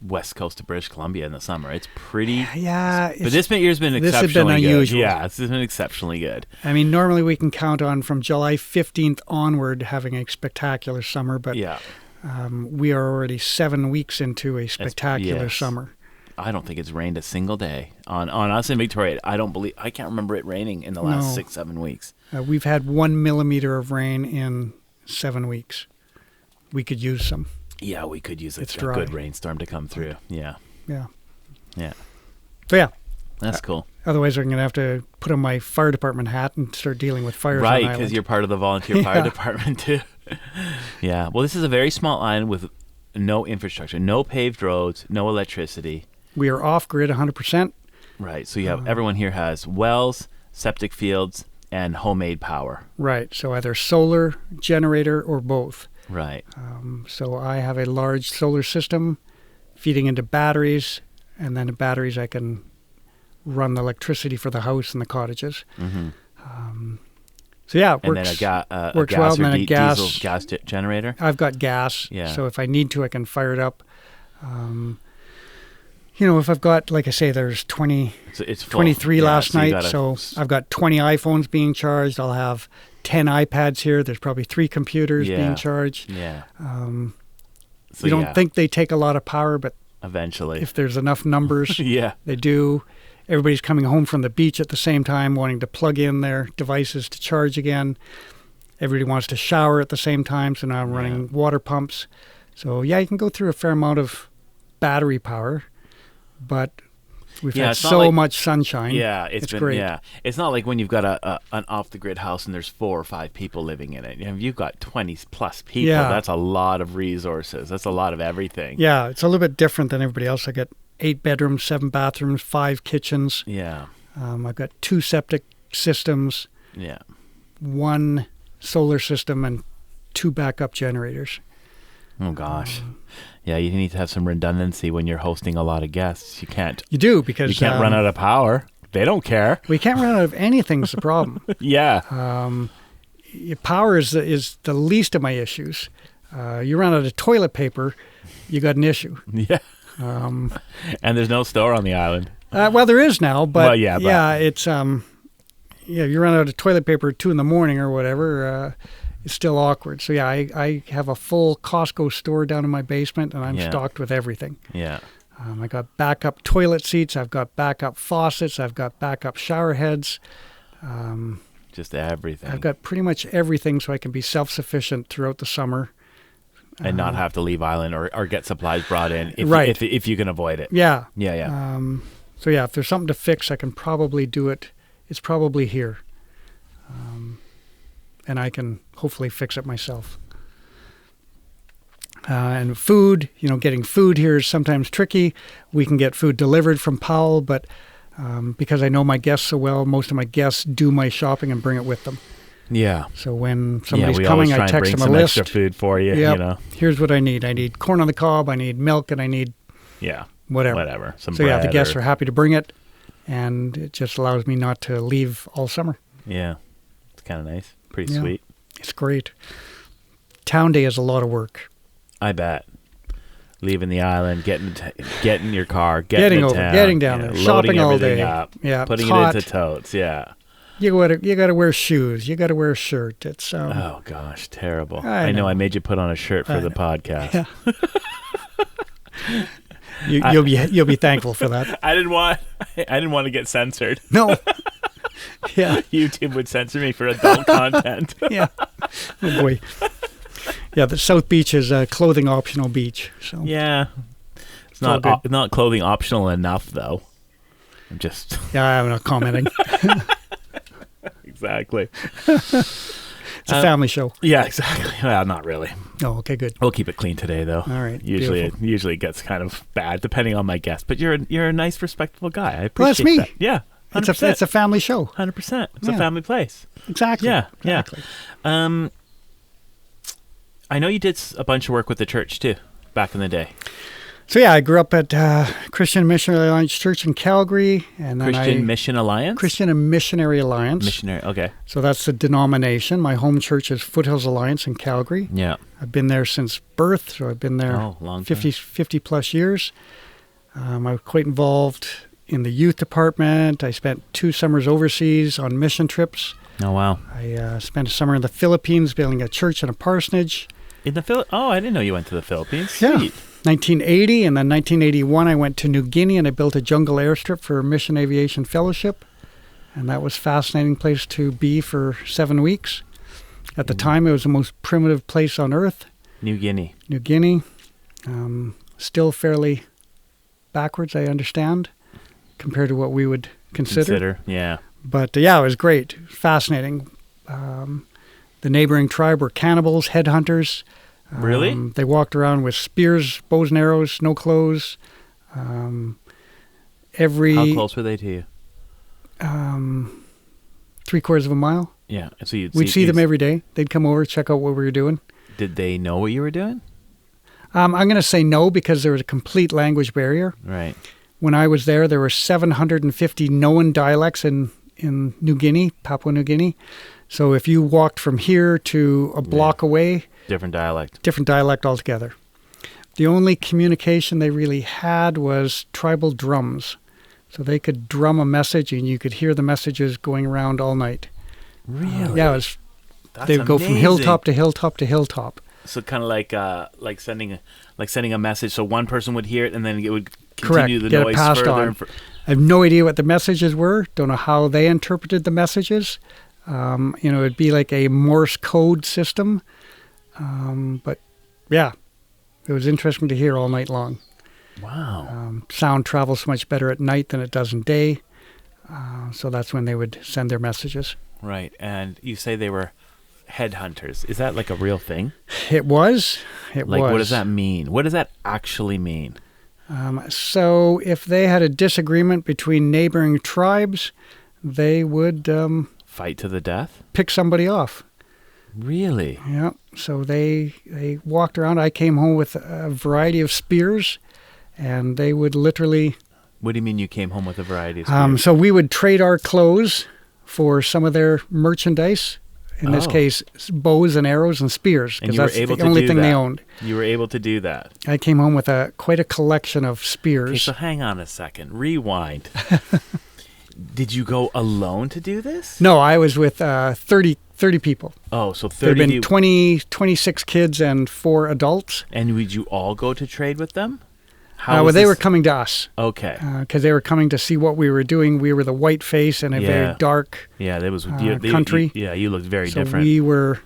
west coast of British Columbia in the summer. It's pretty Yeah. but this year's been this has been exceptionally good. unusual. Yeah, it's been exceptionally good. I mean, normally we can count on from July 15th onward having a spectacular summer, but Yeah. we are already 7 weeks into a spectacular yes. summer. I don't think it's rained a single day on us in Victoria. I can't remember it raining in the last No. 6-7 weeks. We've had 1 millimeter of rain in 7 weeks. We could use some. Yeah, we could use a It's dry. good rainstorm to come through. Yeah. Yeah. Yeah. So yeah, That's cool. otherwise I'm going to have to put on my fire department hat and start dealing with fires on Right, island. because you're part of the volunteer fire Yeah. department too. Yeah. Well, this is a very small island with no infrastructure, no paved roads, no electricity. We are off grid 100%. Right. So you have everyone here has wells, septic fields, and homemade power. Right. So either solar, generator, or both. Right. So I have a large solar system feeding into batteries, and then the batteries I can run the electricity for the house and the cottages. Mm-hmm. So yeah, it And works. then a works gas well, or and then a diesel gas- gas generator. I've got gas, Yeah. so if I need to, I can fire it up. If I've got, like I say, there's It's full. 23 Yeah, last so you night, gotta- so I've got 20 iPhones being charged. I'll have 10 iPads here. There's probably 3 computers Yeah. being charged. Yeah. So You don't yeah, think they take a lot of power, but eventually. if there's enough numbers, Yeah. they do. Everybody's coming home from the beach at the same time, wanting to plug in their devices to charge again. Everybody wants to shower at the same time, so now I'm running water pumps. So yeah, you can go through a fair amount of battery power, but we've had it's not so like- much sunshine. Yeah, it's been great. Yeah, it's not like when you've got an off the grid house and there's 4 or 5 people living in it. If you've got 20 plus people, Yeah. that's a lot of resources. That's a lot of everything. Yeah, it's a little bit different than everybody else. I got 8 bedrooms, 7 bathrooms, 5 kitchens. Yeah. I've got 2 septic systems, Yeah. 1 solar system, and 2 backup generators. Oh gosh. Yeah, you need to have some redundancy when you're hosting a lot of guests. You can't You do, because you can't run out of power. They don't care. we can't run out of anything is the problem. Yeah. Power is the least of my issues. You run out of toilet paper, you got an issue. Yeah. And there's no store on the island. Well, there is now, but Well, yeah, but- it's you run out of toilet paper at 2 a.m. or whatever. It's still awkward. So yeah, I have a full Costco store down in my basement, and I'm Yeah. stocked with everything. Yeah. I got backup toilet seats. I've got backup faucets. I've got backup shower heads. Just everything. I've got pretty much everything, so I can be self-sufficient throughout the summer. And not have to leave island or get supplies brought in if, Right. if you can avoid it. Yeah. Yeah, yeah. So yeah, if there's something to fix, I can probably do it. It's probably here. And I can hopefully fix it myself. And food, getting food here is sometimes tricky. We can get food delivered from Powell, but because I know my guests so well, most of my guests do my shopping and bring it with them. Yeah. So when Yeah, somebody's we coming, always try I and text bring them a some list. extra food for you, Yep. Here's what I need. I need corn on the cob, I need milk, and I need Yeah. whatever. Some So yeah, the bread guests or- are happy to bring it, and it just allows me not to leave all summer. Yeah. It's kind of nice. Pretty Yeah. sweet. It's great. Town day is a lot of work. I bet. Leaving the island, getting your car, Getting to over, town, getting down there, loading shopping all everything day. up, Yeah, putting it's it hot. into totes. Yeah. You got to wear shoes. You got to wear a shirt. It's Oh gosh, terrible. I know. know. I made you put on a shirt for I the know. podcast. Yeah. You'll be thankful for that. I didn't want to get censored. No. Yeah. YouTube would censor me for adult content. Yeah. Oh boy. Yeah, the South Beach is a clothing optional beach. So Yeah. It's all good. not clothing optional enough though. I'm just yeah, I'm not commenting. exactly. It's a family show. Yeah, exactly. Well, not really. Oh, okay, good. We'll keep it clean today, though. All right. Usually it gets kind of bad depending on my guest. But you're a nice, respectable guy. I appreciate that's me. that. Yeah, 100%. It's a family show. 100%. It's a family place. Exactly. Yeah, exactly. yeah. I know you did a bunch of work with the church too, back in the day. So yeah, I grew up at Christian Missionary Alliance Church in Calgary, and then Christian Mission Alliance. Christian and Missionary Alliance. Missionary. Okay. So that's the denomination. My home church is Foothills Alliance in Calgary. Yeah. I've been there since birth, so I've been there long 50 plus years. I'm quite involved in the youth department. I spent 2 summers overseas on mission trips. Oh wow. I spent a summer in the Philippines building a church and a parsonage. In the I didn't know you went to the Philippines. Yeah. Sweet. 1980, and then 1981 I went to New Guinea and I built a jungle airstrip for Mission Aviation Fellowship, and that was a fascinating place to be for 7 weeks. At the time, it was the most primitive place on earth. New Guinea. Still fairly backwards, I understand, compared to what we would consider. Yeah. But it was great, fascinating. The neighboring tribe were cannibals, headhunters. Really? They walked around with spears, bows and arrows, no clothes. How close were they to you? 3/4 of a mile. Yeah. So we'd see them every day. They'd come over, check out what we were doing. Did they know what you were doing? I'm going to say no, because there was a complete language barrier. Right. When I was there were 750 known dialects in New Guinea, Papua New Guinea. So if you walked from here to a block away... Different dialect altogether. The only communication they really had was tribal drums. So they could drum a message and you could hear the messages going around all night. Really? Yeah, they would go from hilltop to hilltop to hilltop. So kind of like sending a message. So one person would hear it and then it would continue the Get noise it passed further. on. I have no idea what the messages were. Don't know how they interpreted the messages. It'd be like a Morse code system. But yeah, it was interesting to hear all night long. Wow. Sound travels much better at night than it does in day. So that's when they would send their messages. Right. And you say they were headhunters. Is that like a real thing? It was. What does that mean? What does that actually mean? So if they had a disagreement between neighboring tribes, they would... fight to the death? Pick somebody off. Really? Yeah. So they walked around. I came home with a variety of spears, and they would literally... What do you mean you came home with a variety of spears? So we would trade our clothes for some of their merchandise. In this case, bows and arrows and spears, because that's the only thing they owned. You were able to do that. I came home with quite a collection of spears. Okay, so hang on a second. Rewind. Did you go alone to do this? No, I was with 30 people. Oh, so 30. There had been 26 kids and 4 adults. And would you all go to trade with them? They were coming to us. Okay. Because they were coming to see what we were doing. We were the white face in a very dark country. You looked very different. So we were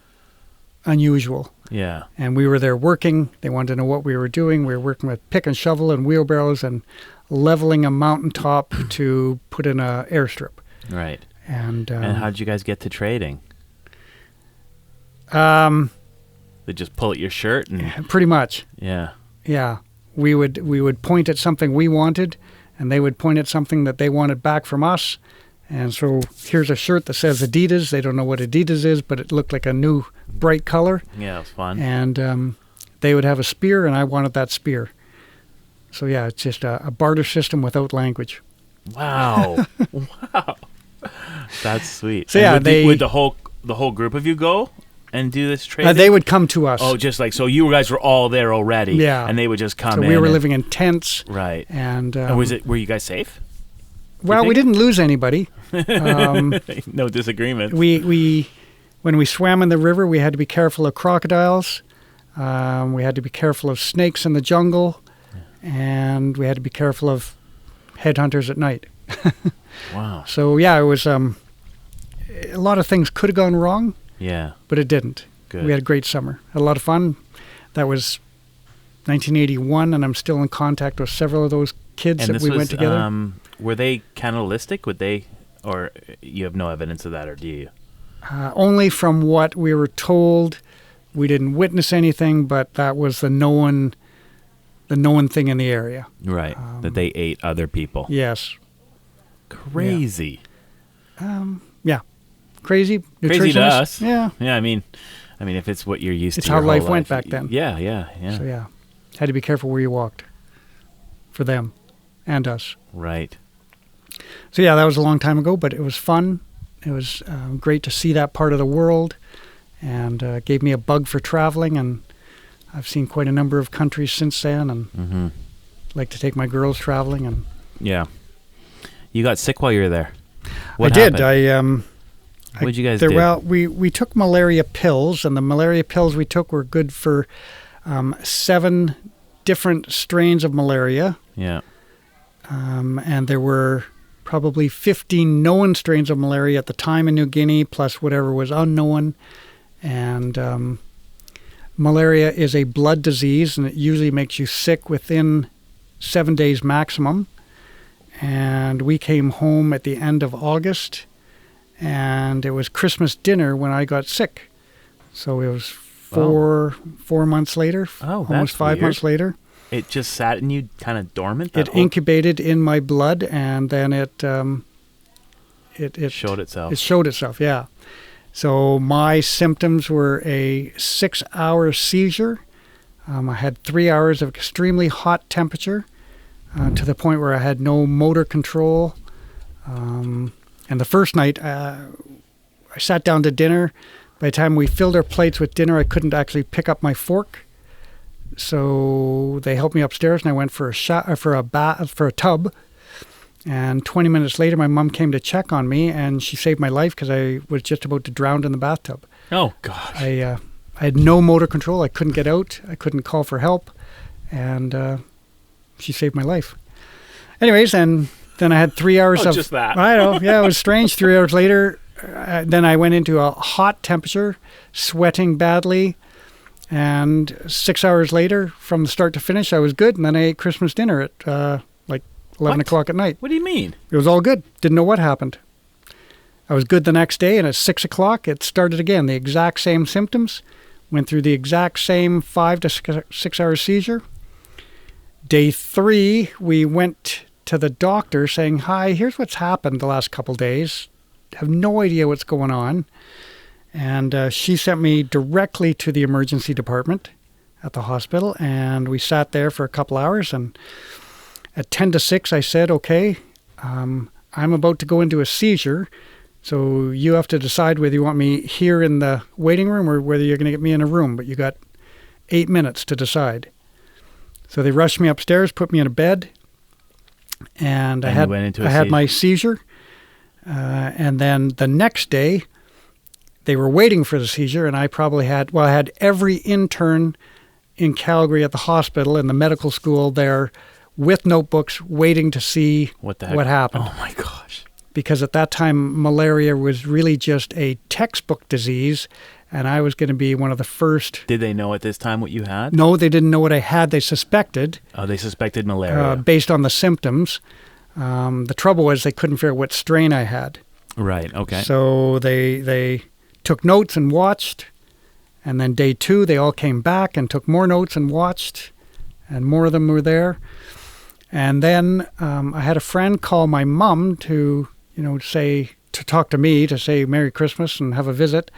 unusual. Yeah. And we were there working. They wanted to know what we were doing. We were working with pick and shovel and wheelbarrows and leveling a mountaintop to put in an airstrip. Right. And how did you guys get to trading? They just pull at your shirt and pretty much. Yeah. Yeah. We would point at something we wanted, and they would point at something that they wanted back from us. And so here's a shirt that says Adidas. They don't know what Adidas is, but it looked like a new bright color. Yeah, it was fun. And they would have a spear, and I wanted that spear. So yeah, it's just a barter system without language. Wow. Wow. That's sweet. So yeah, would the whole group of you go and do this trade? They would come to us. Oh, just like, so you guys were all there already. Yeah. And they would just come in. So we were living in tents. Right. And were you guys safe? Well, we didn't lose anybody. No disagreement. When we swam in the river, we had to be careful of crocodiles. We had to be careful of snakes in the jungle. And we had to be careful of headhunters at night. Wow. So yeah, it was a lot of things could have gone wrong. Yeah. But it didn't. Good. We had a great summer. Had a lot of fun. That was 1981, and I'm still in contact with several of those kids that we went together. Were they cannibalistic? Would they, or you have no evidence of that, or do you? Only from what we were told. We didn't witness anything, but that was the known thing in the area. Right, that they ate other people. Yes. Crazy. Yeah. Crazy. Crazy to us. Yeah. Yeah, I mean, if it's what you're used to. It's how life went back then. Yeah. So, yeah. Had to be careful where you walked for them and us. Right. So, yeah, that was a long time ago, but it was fun. It was great to see that part of the world, and gave me a bug for traveling, and I've seen quite a number of countries since then, and like to take my girls traveling. And yeah. You got sick while you were there. What happened? What did you guys do? Well, we took malaria pills, and the malaria pills we took were good for 7 different strains of malaria. Yeah. And there were probably 15 known strains of malaria at the time in New Guinea, plus whatever was unknown. And malaria is a blood disease, and it usually makes you sick within 7 days maximum. And we came home at the end of August, and it was Christmas dinner when I got sick. So it was 4 months later, almost 5 months later. It just sat in you kind of dormant? It incubated in my blood, and then it showed itself. It showed itself, yeah. So my symptoms were a 6-hour seizure. I had 3 hours of extremely hot temperature to the point where I had no motor control. And the first night, I sat down to dinner. By the time we filled our plates with dinner, I couldn't actually pick up my fork. So they helped me upstairs, and I went for a tub. And 20 minutes later, my mom came to check on me, and she saved my life because I was just about to drown in the bathtub. Oh, gosh. I had no motor control. I couldn't get out. I couldn't call for help. And she saved my life. Anyways, and then I had 3 hours of... just that. I know. Yeah, it was strange. 3 hours later, then I went into a hot temperature, sweating badly. And 6 hours later, from the start to finish, I was good. And then I ate Christmas dinner at 11 o'clock at night. What do you mean? It was all good. Didn't know what happened. I was good the next day, and at 6 o'clock, it started again. The exact same symptoms. Went through the exact same 5 to 6 hour seizure. Day 3, we went to the doctor saying, "Hi, here's what's happened the last couple days. Have no idea what's going on." And she sent me directly to the emergency department at the hospital, and we sat there for a couple hours, and at 10 to 6, I said, "Okay, I'm about to go into a seizure, so you have to decide whether you want me here in the waiting room or whether you're going to get me in a room, but you got 8 minutes to decide." So they rushed me upstairs, put me in a bed, and I had my seizure. And then the next day, they were waiting for the seizure, and I had every intern in Calgary at the hospital and the medical school there with notebooks waiting to see what happened. Oh, my gosh. Because at that time, malaria was really just a textbook disease, and I was going to be one of the first. Did they know at this time what you had? No, they didn't know what I had. They suspected. Oh, they suspected malaria. Based on the symptoms. The trouble was they couldn't figure out what strain I had. Right, okay. So they took notes and watched, and then day 2, they all came back and took more notes and watched, and more of them were there. And then I had a friend call my mom to talk to me, to say Merry Christmas and have a visit.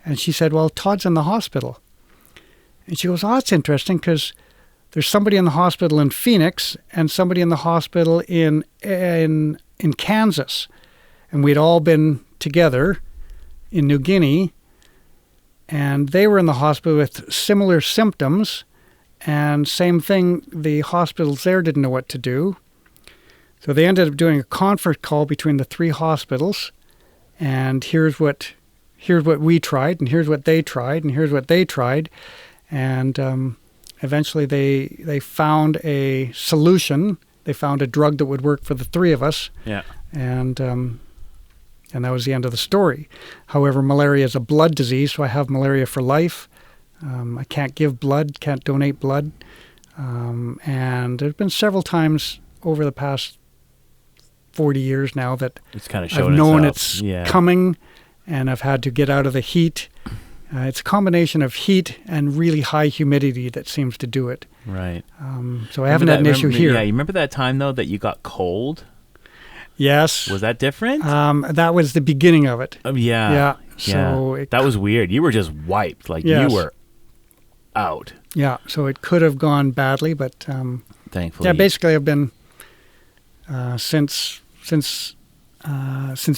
And she said, "Well, Todd's in the hospital." And she goes, "Oh, that's interesting because there's somebody in the hospital in Phoenix and somebody in the hospital in Kansas. And we'd all been together in New Guinea, and they were in the hospital with similar symptoms. And same thing, the hospitals there didn't know what to do. So they ended up doing a conference call between the 3 hospitals, and here's what we tried, and here's what they tried, and here's what they tried. And eventually they found a solution. They found a drug that would work for the 3 of us. Yeah. And that was the end of the story. However, malaria is a blood disease, so I have malaria for life. I can't give blood, can't donate blood. And there's been several times over the past 40 years now that it's kind of I've known it's coming, and I've had to get out of the heat. It's a combination of heat and really high humidity that seems to do it. Right. So I haven't had an issue here. Yeah, you remember that time, though, that you got cold? Yes. Was that different? That was the beginning of it. Yeah. Yeah. So that was weird. You were just wiped. Like, you were out. Yeah. So it could have gone badly, but thankfully. Yeah, basically I've been since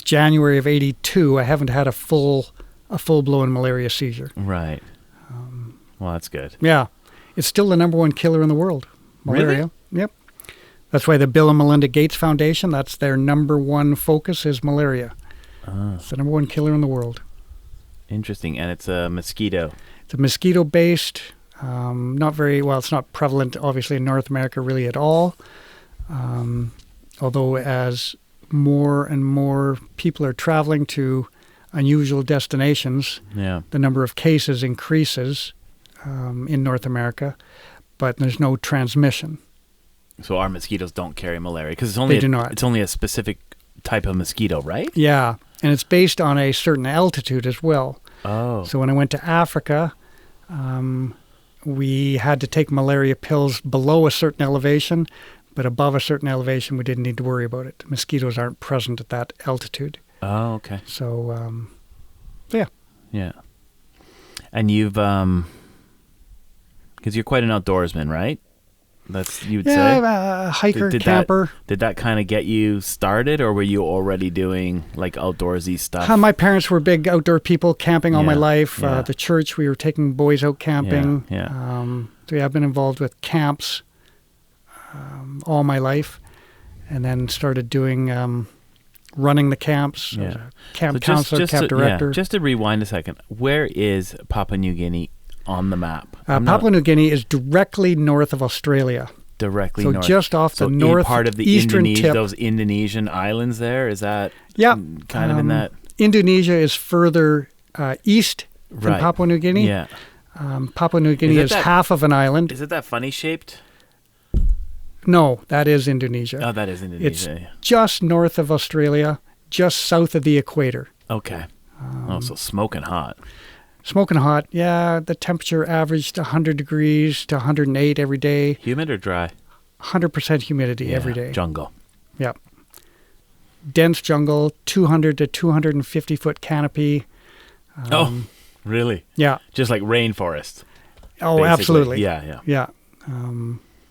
January of '82, I haven't had a full-blown malaria seizure. Right. Well, that's good. Yeah. It's still the number one killer in the world. Malaria. Really? Yep. That's why the Bill and Melinda Gates Foundation, that's their number one focus is malaria. It's the number one killer in the world. Interesting. And it's a mosquito. It's a mosquito-based, it's not prevalent, obviously, in North America really at all. Although as more and more people are traveling to unusual destinations, the number of cases increases in North America, but there's no transmission. So our mosquitoes don't carry malaria because it's only a specific type of mosquito, right? Yeah, and it's based on a certain altitude as well. Oh. So when I went to Africa, we had to take malaria pills below a certain elevation, but above a certain elevation, we didn't need to worry about it. Mosquitoes aren't present at that altitude. Oh, okay. So, yeah. Yeah. And you've, because you're quite an outdoorsman, right? You would say? Yeah, I'm a hiker, camper. Did that kind of get you started, or were you already doing like outdoorsy stuff? My parents were big outdoor people, camping all my life. Yeah. The church, we were taking boys out camping. Yeah. So yeah, I've been involved with camps all my life, and then started doing running the camps. Yeah. As a camp counselor, camp director. Just to rewind a second, where is Papua New Guinea on the map? Papua New Guinea is directly north of Australia. Directly so north. So just off the north part of the eastern tip. Those Indonesian islands there, is that kind of in that? Indonesia is further east from Papua New Guinea. Yeah. Papua New Guinea is half of an island. Is it that funny shaped? No, that is Indonesia. Oh, that is Indonesia. It's just north of Australia, just south of the equator. Okay. So smoking hot. Smoking hot, yeah. The temperature averaged 100 degrees to 108 every day. Humid or dry? 100% humidity every day. Jungle. Yep. Dense jungle, 200 to 250 foot canopy. Really? Yeah. Just like rainforest. Oh, basically. Absolutely. Yeah.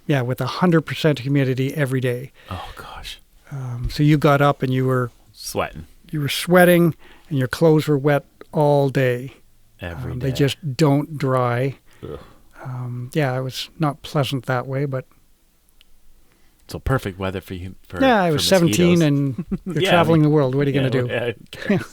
Yeah, with 100% humidity every day. Oh, gosh. So you got up and you were sweating. You were sweating, and your clothes were wet all day. Every day. They just don't dry. Ugh. It was not pleasant that way, but... So perfect weather for you. I was 17 and you're traveling the world. What are you going to do?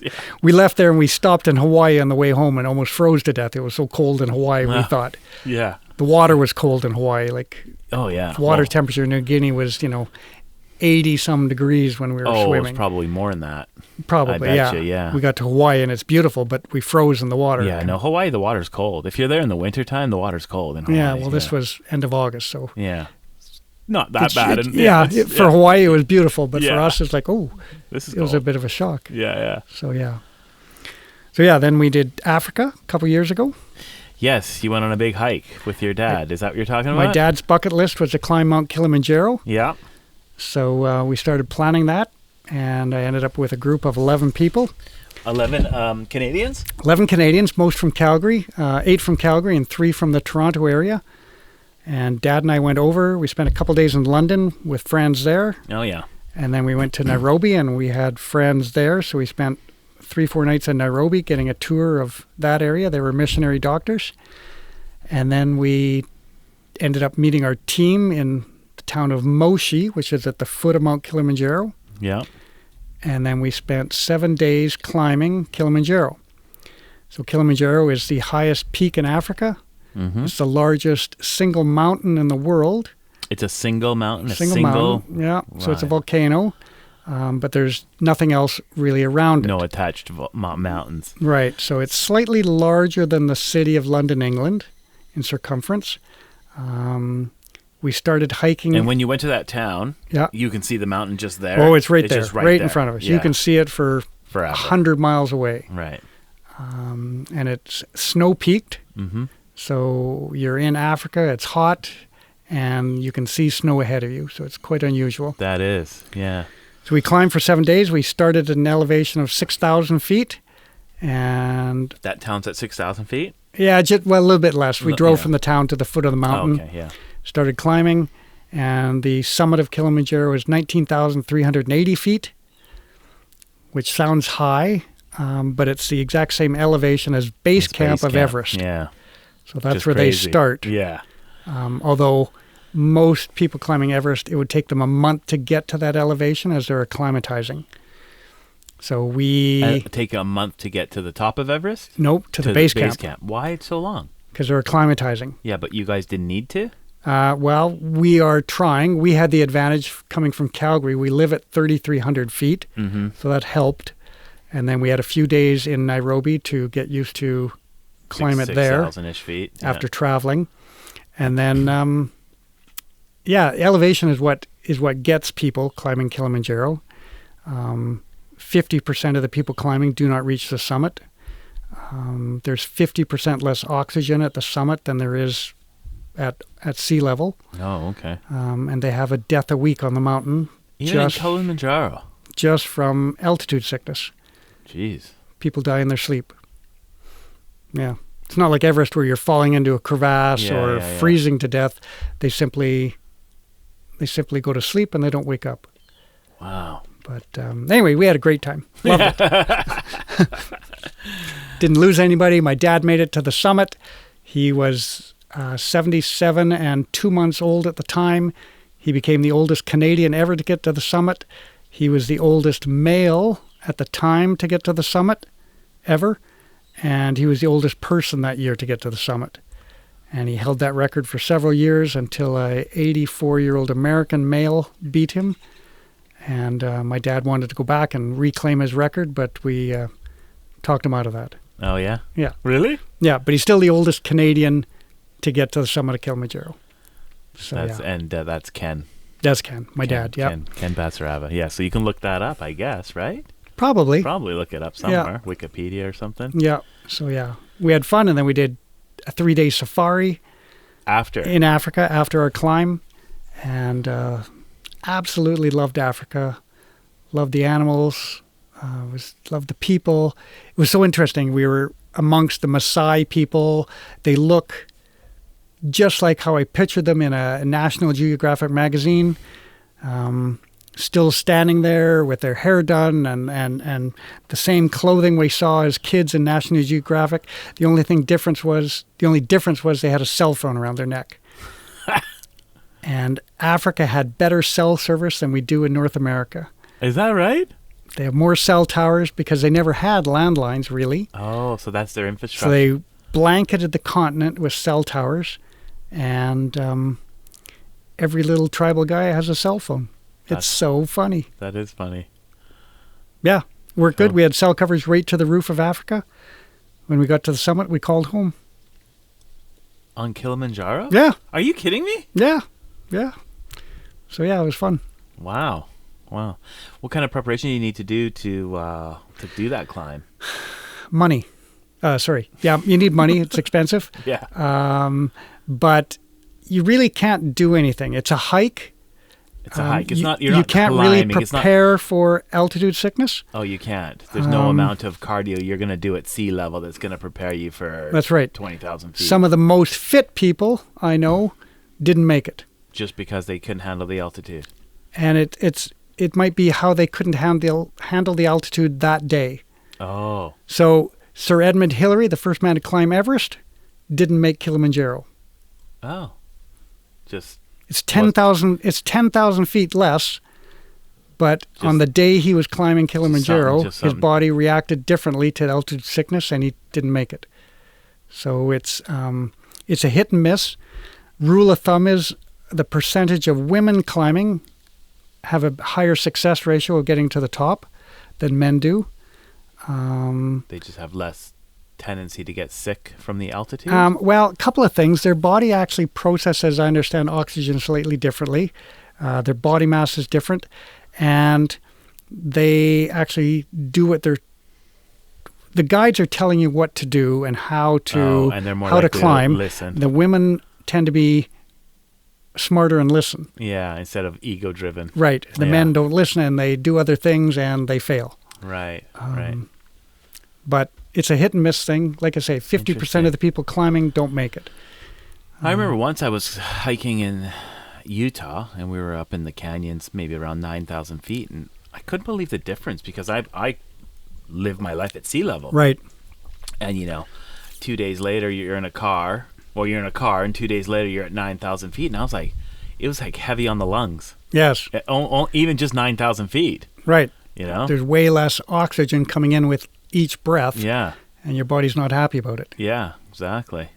We left there and we stopped in Hawaii on the way home and almost froze to death. It was so cold in Hawaii, we thought. Yeah. The water was cold in Hawaii. The water temperature in New Guinea was, 80-some degrees when we were swimming. It was probably more than that. Probably, I bet you, yeah. We got to Hawaii and it's beautiful, but we froze in the water. Yeah, no, Hawaii, the water's cold. If you're there in the wintertime, the water's cold in Hawaii. Yeah, well, this was end of August, so... Yeah. Not that bad. For Hawaii, it was beautiful, but for us, it's like, this is it was a bit of a shock. Yeah. So then we did Africa a couple years ago. Yes, you went on a big hike with your dad. Is that what you're talking about? My dad's bucket list was to climb Mount Kilimanjaro. Yeah. So we started planning that, and I ended up with a group of 11 people. 11 Canadians? 11 Canadians, most from Calgary, 8 from Calgary and 3 from the Toronto area. And Dad and I went over. We spent a couple days in London with friends there. Oh, yeah. And then we went to Nairobi, and we had friends there. So we spent 3-4 nights in Nairobi getting a tour of that area. They were missionary doctors. And then we ended up meeting our team in the town of Moshi, which is at the foot of Mount Kilimanjaro. Yeah. And then we spent 7 days climbing Kilimanjaro. So Kilimanjaro is the highest peak in Africa. Mm-hmm. It's the largest single mountain in the world. It's a single mountain? Single mountain, yeah. Right. So it's a volcano, but there's nothing else really around it. No attached mountains. Right. So it's slightly larger than the city of London, England, in circumference. We started hiking. And when you went to that town, you can see the mountain just there? Oh, it's right there, just right in front of us. Yeah. You can see it for forever. 100 miles away. Right. And it's snow-peaked. Mm-hmm. So you're in Africa, it's hot, and you can see snow ahead of you. So it's quite unusual. That is, yeah. So we climbed for 7 days. We started at an elevation of 6,000 feet. And that town's at 6,000 feet? Yeah, a little bit less. We drove from the town to the foot of the mountain. Oh, okay, yeah. Started climbing, and the summit of Kilimanjaro is 19,380 feet, which sounds high, but it's the exact same elevation as base camp of Everest. Yeah. So that's where they start. Yeah. Although most people climbing Everest, it would take them a month to get to that elevation as they're acclimatizing. So we... take a month to get to the top of Everest? Nope, to the base camp. Why so long? Because they're acclimatizing. Yeah, but you guys didn't need to? Well, we are trying. We had the advantage coming from Calgary. We live at 3,300 feet, so that helped. And then we had a few days in Nairobi to get used to climate there 6,000-ish feet after traveling. And then, elevation is what gets people climbing Kilimanjaro. 50% of the people climbing do not reach the summit. There's 50% less oxygen at the summit than there is at sea level. Oh, okay. And they have a death a week on the mountain. Even in Kilimanjaro? Just from altitude sickness. Jeez. People die in their sleep. Yeah. It's not like Everest where you're falling into a crevasse or freezing to death. They simply go to sleep and they don't wake up. Wow. But anyway, we had a great time. Loved it. Didn't lose anybody. My dad made it to the summit. He was 77 and 2 months old at the time. He became the oldest Canadian ever to get to the summit. He was the oldest male at the time to get to the summit ever. And he was the oldest person that year to get to the summit. And he held that record for several years until a 84-year-old American male beat him. And my dad wanted to go back and reclaim his record, but we talked him out of that. Oh, yeah? Yeah. Really? Yeah, but he's still the oldest Canadian to get to the summit of Kilimanjaro. So, And that's Ken. That's Ken, my dad, yeah. Ken Basaraba. Yeah, so you can look that up, I guess, right? Probably look it up somewhere, Wikipedia or something. Yeah, so we had fun, and then we did a 3-day safari in Africa after our climb, and absolutely loved Africa, loved the animals, loved the people. It was so interesting. We were amongst the Maasai people. They look just like how I pictured them in a National Geographic magazine. Still standing there with their hair done and the same clothing we saw as kids in National Geographic. The only difference was they had a cell phone around their neck. And Africa had better cell service than we do in North America. Is that right? They have more cell towers because they never had landlines, really. Oh, so that's their infrastructure. So they blanketed the continent with cell towers, and every little tribal guy has a cell phone. It's so funny. That is funny. Yeah, worked good. We had cell coverage right to the roof of Africa. When we got to the summit, we called home. On Kilimanjaro? Yeah. Are you kidding me? Yeah. So it was fun. Wow. What kind of preparation do you need to do to do that climb? Money. Sorry. Yeah, you need money. It's expensive. Yeah. But you really can't do anything. It's a hike. It's a hike. It's not. You can't climbing. Really prepare for altitude sickness. Oh, you can't. There's no amount of cardio you're going to do at sea level that's going to prepare you for. That's right. 20,000 feet. Some of the most fit people I know didn't make it. Just because they couldn't handle the altitude. And it might be how they couldn't handle the altitude that day. Oh. So Sir Edmund Hillary, the first man to climb Everest, didn't make Kilimanjaro. Oh. It's 10,000 feet less, but on the day he was climbing Kilimanjaro, his body reacted differently to altitude sickness, and he didn't make it. So it's a hit and miss. Rule of thumb is the percentage of women climbing have a higher success ratio of getting to the top than men do. They just have less tendency to get sick from the altitude? Well, a couple of things. Their body actually processes, I understand, oxygen slightly differently. Their body mass is different. And they actually do what the guides are telling you what to do and how to and they're more how to likely climb. listen. The women tend to be smarter and listen. Yeah, instead of ego-driven. Right. The men don't listen and they do other things and they fail. Right, right. But it's a hit and miss thing. Like I say, 50% of the people climbing don't make it. I remember once I was hiking in Utah, and we were up in the canyons, maybe around 9,000 feet, and I couldn't believe the difference because I lived my life at sea level. Right. And, 2 days later, you're in a car. Well, you're in a car, and 2 days later, you're at 9,000 feet. And I was like, it was like heavy on the lungs. Yes. Even just 9,000 feet. Right. There's way less oxygen coming in with each breath. Yeah. And your body's not happy about it. Yeah, exactly.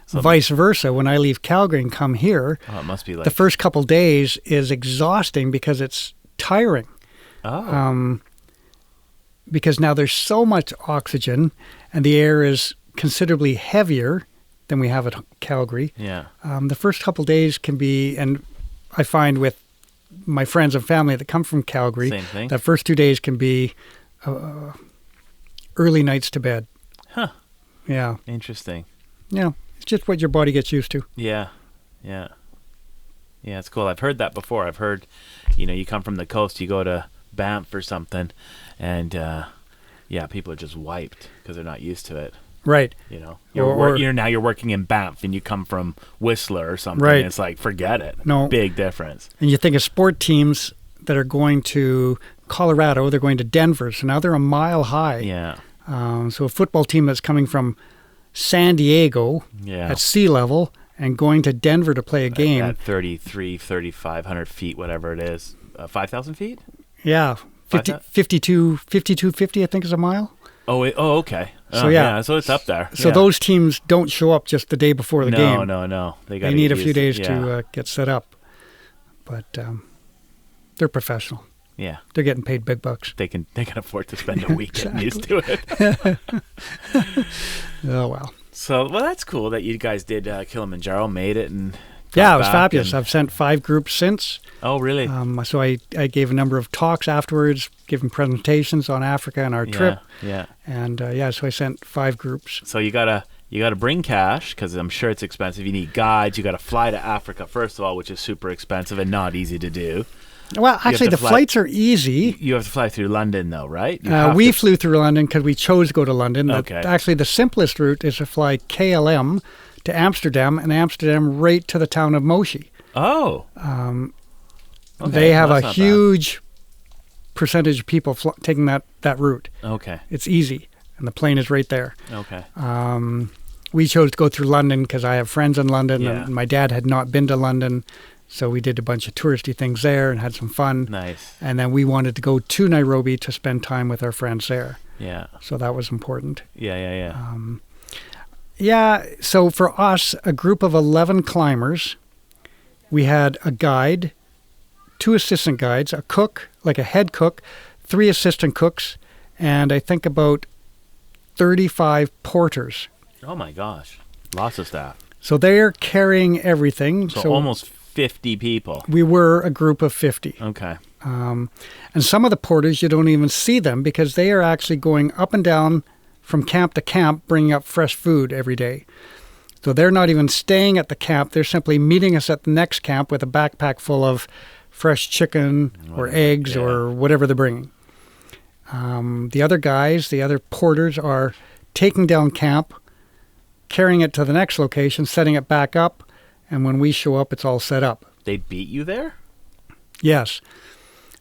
So vice versa, when I leave Calgary and come here, it must be like the first couple days is exhausting because it's tiring. Oh. Because now there's so much oxygen and the air is considerably heavier than we have at Calgary. Yeah. The first couple days can be, and I find with my friends and family that come from Calgary, same thing. that first 2 days can be early nights to bed. Huh. Yeah. Interesting. Yeah. It's just what your body gets used to. Yeah. Yeah. Yeah, it's cool. I've heard that before. I've heard, you come from the coast, you go to Banff or something, and people are just wiped because they're not used to it. Right. You're working in Banff and you come from Whistler or something. Right. It's like, forget it. No. Big difference. And you think of sport teams that are going to Colorado, they're going to Denver, so now they're a mile high. Yeah. So a football team that's coming from San Diego at sea level and going to Denver to play a game. At 3,500 feet, whatever it is. 5,000 feet? Yeah. 5250 I think is a mile. Oh, okay. So so it's up there. So those teams don't show up just the day before the game. No. They need a few days to get set up. But they're professional. Yeah. They're getting paid big bucks. They can afford to spend a week getting used to it. Oh, well. So, that's cool that you guys did Kilimanjaro, made it, and it was fabulous. I've sent 5 groups since. Oh, really? So I gave a number of talks afterwards, giving presentations on Africa and our trip. Yeah. And so I sent 5 groups. So you gotta bring cash because I'm sure it's expensive. You need guides. You gotta fly to Africa first of all, which is super expensive and not easy to do. Well, actually, the flights are easy. You have to fly through London, though, right? We flew through London because we chose to go to London. Okay. Actually, the simplest route is to fly KLM to Amsterdam and Amsterdam right to the town of Moshi. Oh. Okay, they have a huge percentage of people taking that route. Okay. It's easy, and the plane is right there. Okay. We chose to go through London because I have friends in London, Yeah. and my dad had not been to London. So we did a bunch of touristy things there and had some fun. Nice. And then we wanted to go to Nairobi to spend time with our friends there. Yeah. So that was important. Yeah. So for us, a group of 11 climbers, we had a guide, 2 assistant guides, a cook, like a head cook, 3 assistant cooks, and I think about 35 porters. Oh my gosh. Lots of staff. So they're carrying everything. So almost 50 people. We were a group of 50. Okay. And some of the porters, you don't even see them because they are actually going up and down from camp to camp, bringing up fresh food every day. So they're not even staying at the camp. They're simply meeting us at the next camp with a backpack full of fresh chicken or eggs or whatever they're bringing. The other guys, the other porters are taking down camp, carrying it to the next location, setting it back up, and when we show up, it's all set up. They beat you there? Yes.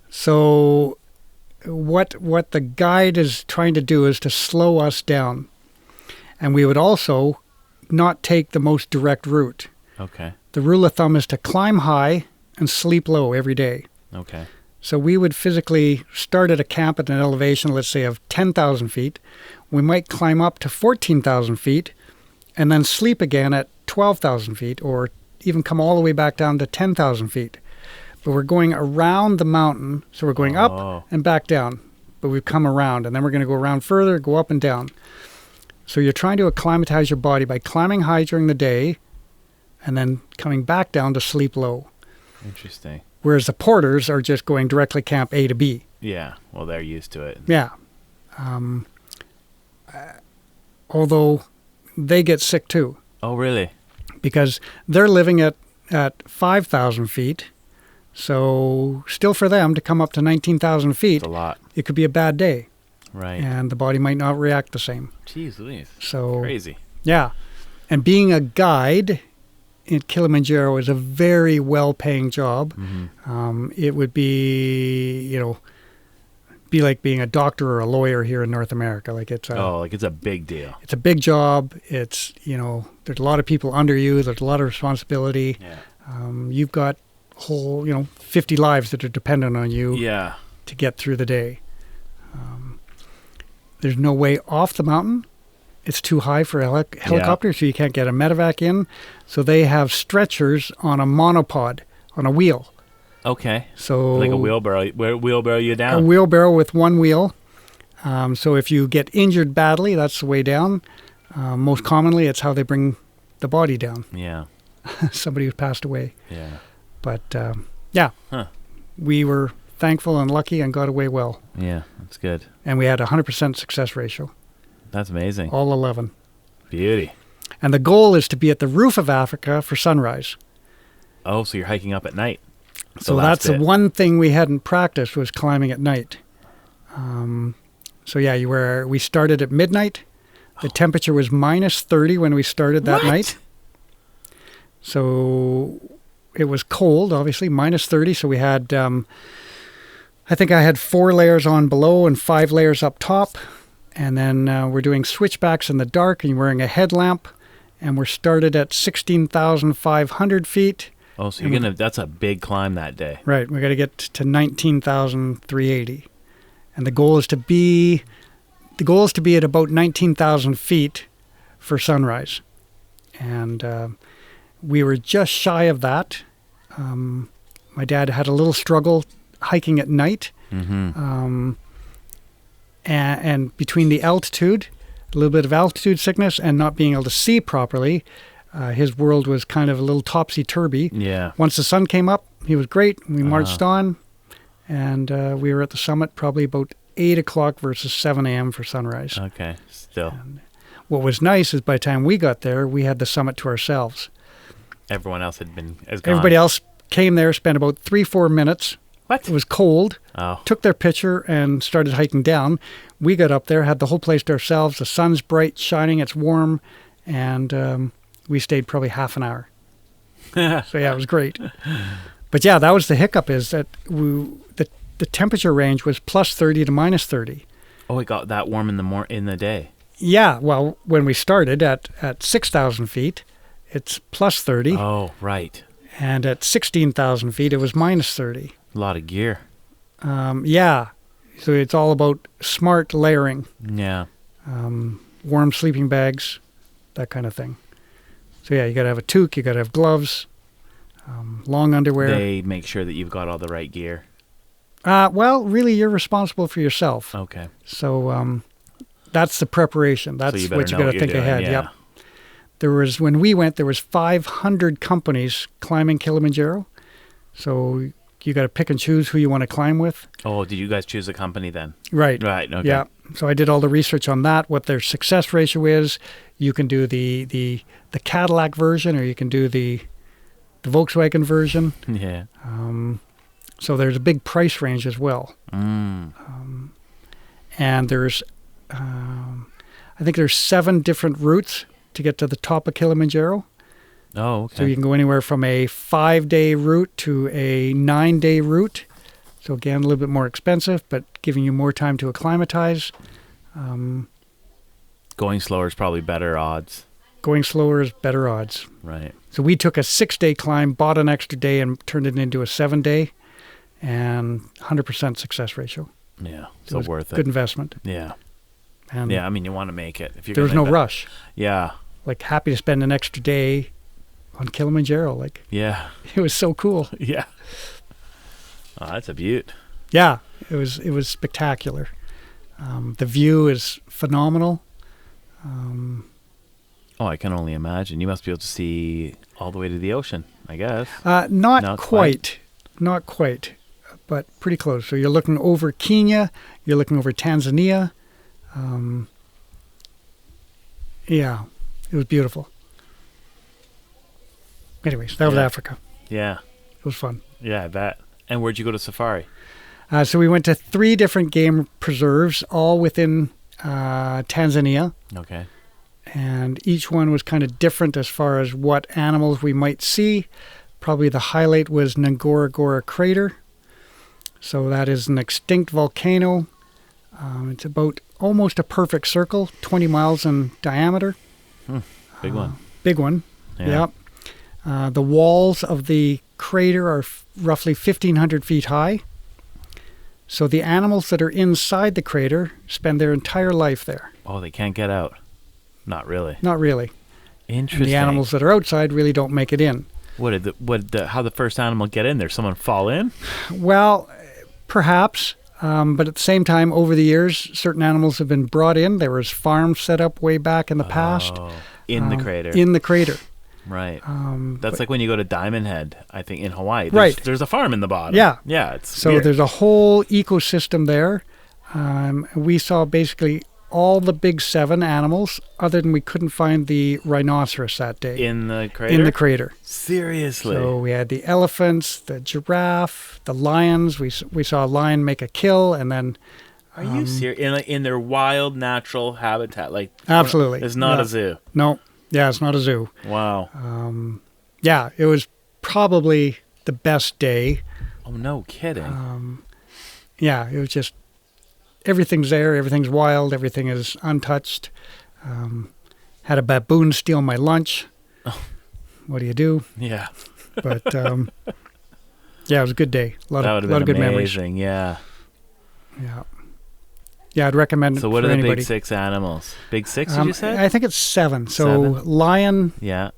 So what the guide is trying to do is to slow us down. And we would also not take the most direct route. Okay. The rule of thumb is to climb high and sleep low every day. Okay. So we would physically start at a camp at an elevation, let's say, of 10,000 feet. We might climb up to 14,000 feet and then sleep again at 12,000 feet or even come all the way back down to 10,000 feet. But we're going around the mountain, so we're going up and back down. But we've come around, and then we're going to go around further, go up and down. So you're trying to acclimatize your body by climbing high during the day and then coming back down to sleep low. Interesting. Whereas the porters are just going directly camp A to B. Yeah. Well, they're used to it. Yeah. Although they get sick too. Oh, really? Because they're living at 5,000 feet. So still for them to come up to 19,000 feet, It's a lot. it could be a bad day. Right. And the body might not react the same. Jeez Louise. So Crazy. yeah. And being a guide in Kilimanjaro is a very well-paying job. It would be, be like being a doctor or a lawyer here in North America. Like it's it's a big deal. It's a big job. It's, there's a lot of people under you. There's a lot of responsibility. Yeah. You've got whole, 50 lives that are dependent on you Yeah. to get through the day. There's no way off the mountain. It's too high for a helicopter, so you can't get a medevac in. So they have stretchers on a monopod, on a wheel. Okay. So Like a wheelbarrow you a down. wheelbarrow with one wheel. So if you get injured badly, that's the way down. Most commonly, it's how they bring the body down. Yeah. Somebody who's passed away. Yeah. But yeah, we were thankful and lucky and got away well. Yeah. That's good. And we had a 100% success ratio, That's amazing. all 11. Beauty. And the goal is to be at the roof of Africa for sunrise. Oh, so you're hiking up at night. So that's the one thing we hadn't practiced was climbing at night. So yeah, we started at midnight. The temperature was minus 30 when we started that night. So it was cold, obviously, minus 30. So we had, I think I had 4 layers on below and 5 layers up top. And then we're doing switchbacks in the dark and you're wearing a headlamp. And we're started at 16,500 feet. Oh, so that's a big climb that day. Right. We got to get to 19,380. And the goal is to be at about 19,000 feet for sunrise. And we were just shy of that. My dad had a little struggle hiking at night. Mm-hmm. And between the altitude, a little bit of altitude sickness and not being able to see properly, his world was kind of a little topsy-turvy. Yeah. Once the sun came up, he was great. We marched on, and we were at the summit probably about 8 o'clock versus 7 a.m. for sunrise. Okay. Still. And what was nice is by the time we got there, we had the summit to ourselves. Everyone else has gone. Everybody else came there, spent about 3-4 minutes. What? It was cold. Oh. Took their picture and started hiking down. We got up there, had the whole place to ourselves. The sun's bright, shining, it's warm, and we stayed probably half an hour. So yeah, it was great. But yeah, that was the hiccup, is that the temperature range was plus 30 to minus 30. Oh, it got that warm in the day. Yeah, well, when we started at 6,000 feet, it's plus 30. Oh, right. And at 16,000 feet, it was minus 30. A lot of gear. Yeah. So it's all about smart layering. Yeah. Warm sleeping bags, that kind of thing. So yeah, you got to have a toque, you got to have gloves, long underwear. They make sure that you've got all the right gear. Well, really, you're responsible for yourself. Okay. So that's the preparation. That's so what you got to think ahead. Yeah. Yep. When we went, there was 500 companies climbing Kilimanjaro. So you got to pick and choose who you want to climb with. Oh, did you guys choose a company then? Right. Right. Okay. Yeah. So I did all the research on that, what their success ratio is. You can do the Cadillac version, or you can do the Volkswagen version. Yeah. So there's a big price range as well. And there's, I think there's 7 different routes to get to the top of Kilimanjaro. Oh, okay. So you can go anywhere from a 5-day route to a 9-day route. So again, a little bit more expensive, but giving you more time to acclimatize. Going slower is probably better odds. Going slower is better odds. Right. So we took a 6-day climb, bought an extra day, and turned it into a 7-day, and 100% success ratio. Yeah, so worth it. Good investment. Yeah. And yeah, I mean, you want to make it. If you're there was no rush. Yeah. Like, happy to spend an extra day on Kilimanjaro. Like, yeah, it was so cool. Yeah. Oh, that's a beaut. Yeah, it was spectacular. The view is phenomenal. Oh, I can only imagine. You must be able to see all the way to the ocean, I guess. Not quite. Not quite. but pretty close. So you're looking over Kenya, you're looking over Tanzania. Yeah, it was beautiful. Anyways, that was Africa. Yeah. It was fun. Yeah, I bet. And where'd you go to safari? So we went to 3 different game preserves, all within Tanzania. Okay. And each one was kind of different as far as what animals we might see. Probably the highlight was Ngorongoro Crater. So that is an extinct volcano. It's about almost a perfect circle, 20 miles in diameter. Big one. Big one. Yeah. Yep. The walls of the crater are roughly 1,500 feet high. So the animals that are inside the crater spend their entire life there. Oh, they can't get out. Not really. Not really. Interesting. And the animals that are outside really don't make it in. How the first animal get in there? Someone fall in? Well, perhaps. But at the same time, over the years, certain animals have been brought in. There was farms set up way back in the past. In the crater. In the crater. Right. That's like when you go to Diamond Head, I think, in Hawaii. There's a farm in the bottom. Yeah. Yeah. It's so weird. There's a whole ecosystem there. We saw basically all the big 7 animals, other than we couldn't find the rhinoceros that day. In the crater? In the crater. Seriously? So we had the elephants, the giraffe, the lions. We saw a lion make a kill, and then... Are you serious? In their wild, natural habitat? Like Absolutely. It's not a zoo? No. Yeah, it's not a zoo. Wow. Yeah, it was probably the best day. Oh, no kidding. Yeah, it was just... Everything's there. Everything's wild. Everything is untouched. Had a baboon steal my lunch. Oh. What do you do? Yeah. But yeah, it was a good day. A lot of good memories. Yeah. Yeah. Yeah, I'd recommend it. So what for are the anybody. big 6 animals? Big 6, did you say? I think it's 7. So 7? Lion. Yeah.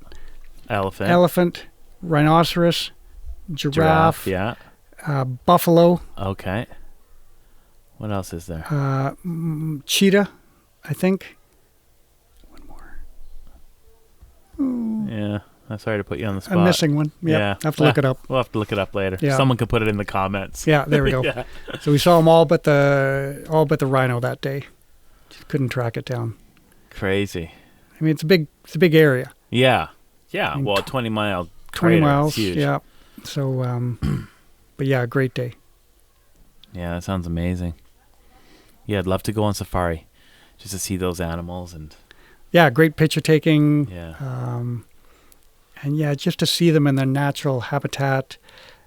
Elephant. Rhinoceros. Giraffe. Yeah. Buffalo. Okay. What else is there? Cheetah, I think. One more. Yeah. I'm sorry to put you on the spot. I'm missing one. Yep. Yeah. I have to look it up. We'll have to look it up later. Yeah. Someone can put it in the comments. Yeah, there we go. Yeah. So we saw them all but the rhino that day. Just couldn't track it down. Crazy. I mean, it's a big area. Yeah. Yeah. Well, 20 mile 20 crater. miles. It's huge. Yeah. So, but yeah, great day. Yeah, that sounds amazing. Yeah, I'd love to go on safari just to see those animals and. Yeah, great picture taking. Yeah. And yeah, just to see them in their natural habitat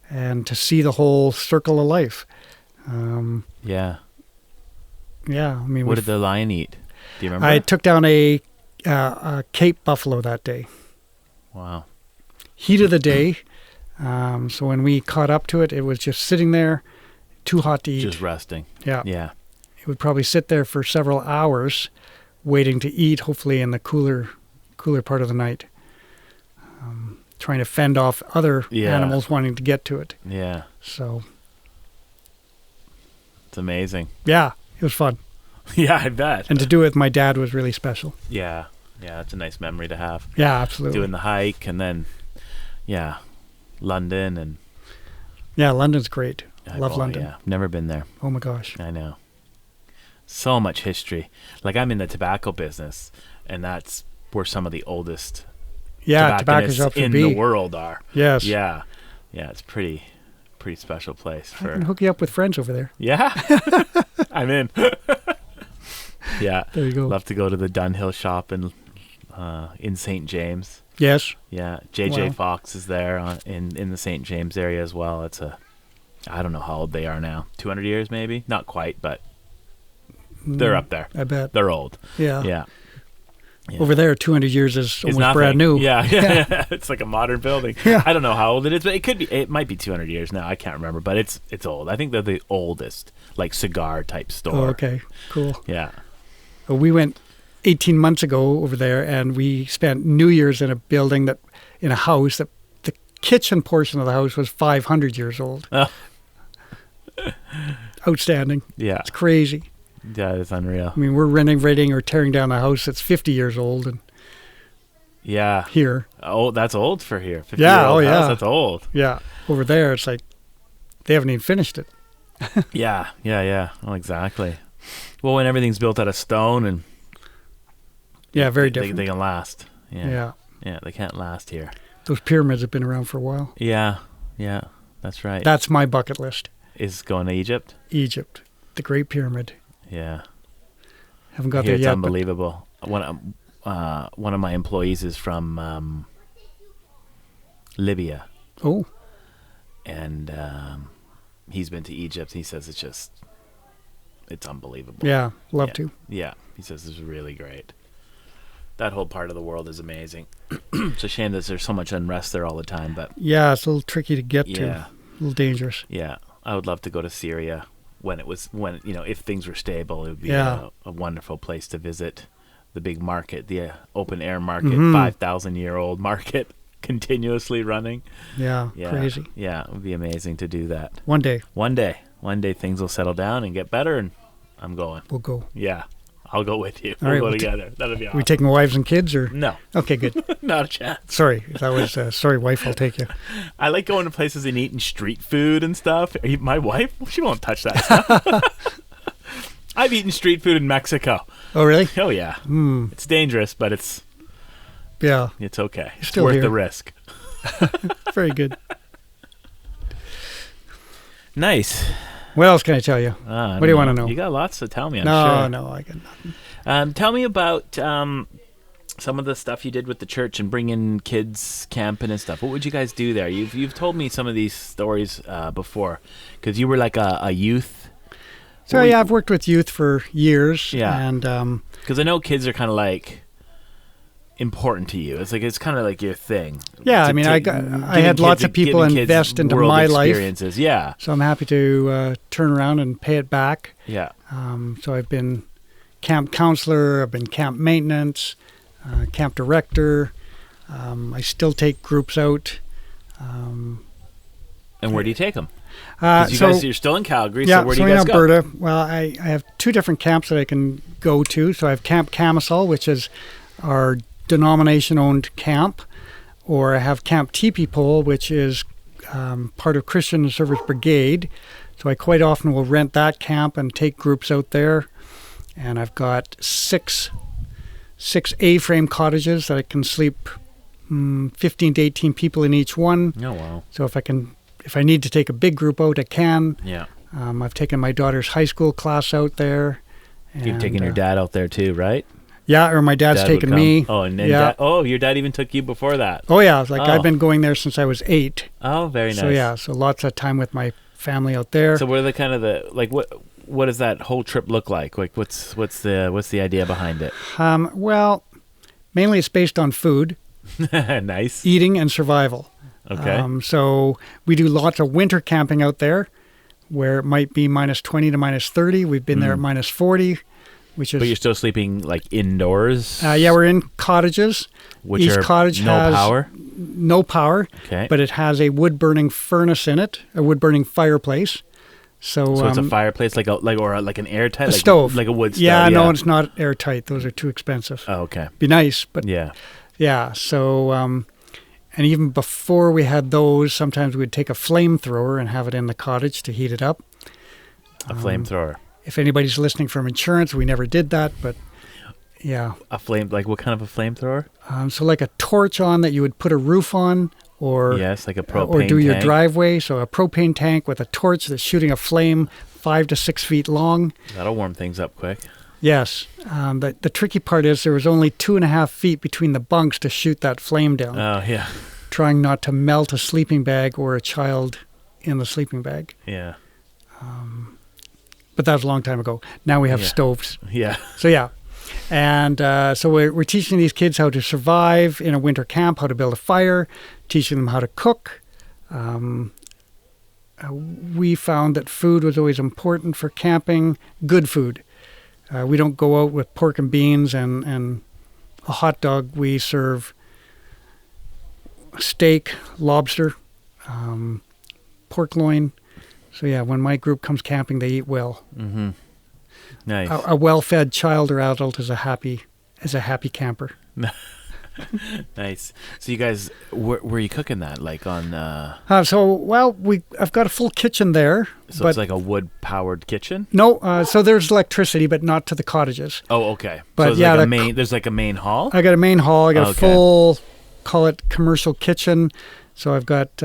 and to see the whole circle of life. Yeah. Yeah, I mean, what did the lion eat? Do you remember? I took down a Cape buffalo that day. Wow. Heat of the day. So when we caught up to it, it was just sitting there, too hot to eat. Just resting. Yeah. Yeah. It would probably sit there for several hours, waiting to eat. Hopefully in the cooler part of the night. Trying to fend off other animals wanting to get to it. Yeah. So. It's amazing. Yeah, it was fun. Yeah, I bet. And to do it with my dad was really special. Yeah. Yeah, it's a nice memory to have. Yeah, absolutely. Doing the hike and then, yeah, London and. Yeah, London's great. Love London. Yeah, never been there. Oh my gosh. I know. So much history. Like I'm in the tobacco business, and that's where some of the oldest tobacco shops in the world are. Yes. Yeah. Yeah, it's pretty special place. I can hook you up with friends over there. Yeah. I'm in. Yeah. There you go. Love to go to the Dunhill shop in St. James. Yes. Yeah. JJ Fox is there in the St. James area as well. It's I don't know how old they are now. 200 years maybe? Not quite, but they're up there. I bet. They're old. Yeah. Yeah. Yeah. Over there, 200 years is almost nothing. brand new. Yeah. It's like a modern building. Yeah. I don't know how old it is, but it might be 200 years now. I can't remember, but it's old. I think they're the oldest, like cigar type store. Oh, okay. Cool. Yeah. Well, we went 18 months ago over there, and we spent New Year's in a house that the kitchen portion of the house was 500 years old. Oh. Outstanding. Yeah. It's crazy. Yeah, it's unreal. I mean, we're renovating or tearing down a house that's 50 years old, and yeah, here. Oh, that's old for here. 50 Yeah, year old yeah, house, that's old. Yeah, over there it's like they haven't even finished it. Yeah. Well, exactly. Well, when everything's built out of stone and very different. they can last. Yeah. Yeah, they can't last here. Those pyramids have been around for a while. Yeah, that's right. That's my bucket list. Is going to Egypt? Egypt, the Great Pyramid. Yeah. Haven't got there It's yet. Unbelievable. One of my employees is from Libya. Oh. And he's been to Egypt. He says it's unbelievable. Yeah, love to. Yeah, he says it's really great. That whole part of the world is amazing. It's a shame that there's so much unrest there all the time, but yeah, it's a little tricky to get to. A little dangerous. Yeah, I would love to go to Syria when if things were stable. It would be a wonderful place to visit. The big market, the open air market, 5,000-year-old market, continuously running. Yeah, crazy. Yeah, it would be amazing to do that. One day Things will settle down and get better, and I'm going. We'll go. Yeah, I'll go with you. All right, we'll go together. That'll be awesome. We taking wives and kids, or no? Okay, good. Not a chance. Sorry, that was sorry, wife. I'll take you. I like going to places and eating street food and stuff. My wife, she won't touch that stuff. I've eaten street food in Mexico. Oh, really? Oh, yeah. It's dangerous, but it's okay. It's still worth here. the risk. Very good. Nice. What else can I tell you? What do you want to know? You got lots to tell me, I'm sure. No, I got nothing. Tell me about some of the stuff you did with the church and bringing kids camping and stuff. What would you guys do there? You've told me some of these stories before, because you were like a youth. So I've worked with youth for years. Yeah. And because I know kids are kind of like important to you. It's kind of like your thing. Yeah, I mean, I had lots of people invest into my life. Experiences. Yeah. So I'm happy to turn around and pay it back. Yeah. So I've been camp counselor, I've been camp maintenance, camp director. I still take groups out. And where do you take them? You're still in Calgary, so where do you guys in Alberta, well, I have two different camps that I can go to. So I have Camp Camisol, which is our denomination-owned camp, or I have Camp Teepee Pole, which is part of Christian Service Brigade. So I quite often will rent that camp and take groups out there. And I've got six A-frame cottages that I can sleep 15 to 18 people in each one. Oh, wow. So if I need to take a big group out, I can. Yeah. I've taken my daughter's high school class out there. You've taken your dad out there too, right? Yeah, or my dad's taken me. Oh, and then your dad even took you before that. Oh, yeah. I've been going there since I was 8. Oh, very nice. So lots of time with my family out there. So what are the kind of what does that whole trip look like? Like what's the idea behind it? Well, mainly it's based on food. Nice. Eating and survival. Okay. So we do lots of winter camping out there, where it might be -20 to -30. We've been there at -40, which is. But you're still sleeping like indoors. Yeah, we're in cottages. Each cottage has power. No power. Okay. But it has a wood-burning furnace in it, a wood-burning fireplace. So it's a fireplace, like an airtight stove, like a wood stove. Yeah, no, it's not airtight. Those are too expensive. Oh, okay. Be nice, but yeah. So. And even before we had those, sometimes we'd take a flamethrower and have it in the cottage to heat it up. A flamethrower. If anybody's listening from insurance, we never did that, but yeah. Like what kind of a flamethrower? So like a torch on that you would put a roof on, or yes, like a propane or do your tank. driveway. So a propane tank with a torch that's shooting a flame 5 to 6 feet long. That'll warm things up quick. Yes. The tricky part is there was only 2.5 feet between the bunks to shoot that flame down. Oh, yeah. Trying not to melt a sleeping bag or a child in the sleeping bag. Yeah. But that was a long time ago. Now we have stoves. Yeah. So, yeah. And so we're teaching these kids how to survive in a winter camp, how to build a fire, teaching them how to cook. We found that food was always important for camping, good food. We don't go out with pork and beans and a hot dog. We serve steak, lobster, pork loin. So yeah, when my group comes camping, they eat well. Mm-hmm. Nice. A well-fed child or adult is a happy camper. Nice. So you guys, were you cooking that like on? I've got a full kitchen there. So but it's like a wood-powered kitchen. No, so there's electricity, but not to the cottages. Oh, okay. But so there's like a main hall. I got a main hall. I got a full, call it commercial kitchen. So I've got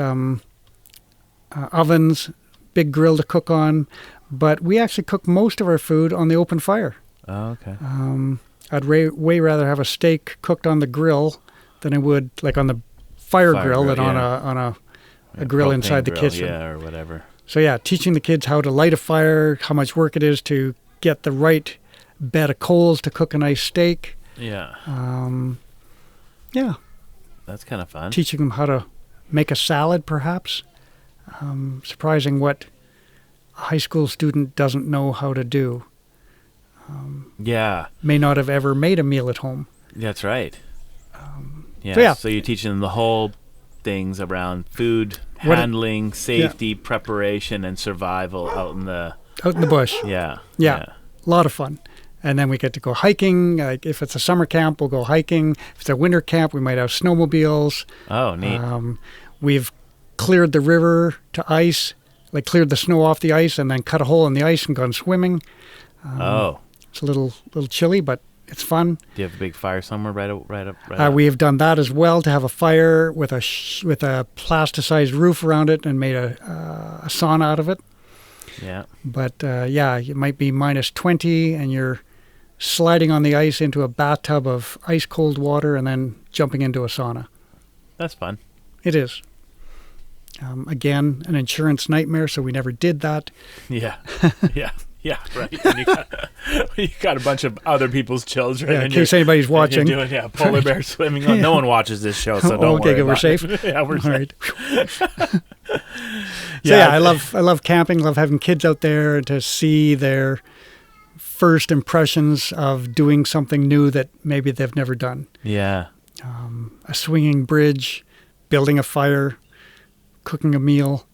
ovens, big grill to cook on. But we actually cook most of our food on the open fire. Oh, okay. I'd way rather have a steak cooked on the grill than I would like on the fire grill than on a grill inside the kitchen. Yeah, or whatever. So yeah, teaching the kids how to light a fire, how much work it is to get the right bed of coals to cook a nice steak. Yeah. Yeah. That's kind of fun. Teaching them how to make a salad, perhaps. Surprising what a high school student doesn't know how to do. Yeah. May not have ever made a meal at home. That's right. So you're teaching them the whole things around food handling, safety, preparation, and survival out in the bush. Yeah. A lot of fun. And then we get to go hiking. Like if it's a summer camp, we'll go hiking. If it's a winter camp, we might have snowmobiles. Oh, neat. We've cleared the river to ice, like cleared the snow off the ice, and then cut a hole in the ice and gone swimming. It's a little chilly, but it's fun. Do you have a big fire somewhere right up? We have done that as well, to have a fire with a plasticized roof around it and made a sauna out of it. Yeah. But it might be minus 20 and you're sliding on the ice into a bathtub of ice cold water and then jumping into a sauna. That's fun. It is. Again, an insurance nightmare, so we never did that. Yeah. Yeah, right. And you got a bunch of other people's children. Yeah, in case anybody's watching. You're doing polar bear swimming. Oh, no one watches this show, so don't worry. Okay, we're safe. Yeah, we're safe. Right. I love camping. Love having kids out there to see their first impressions of doing something new that maybe they've never done. Yeah. A swinging bridge, building a fire, cooking a meal.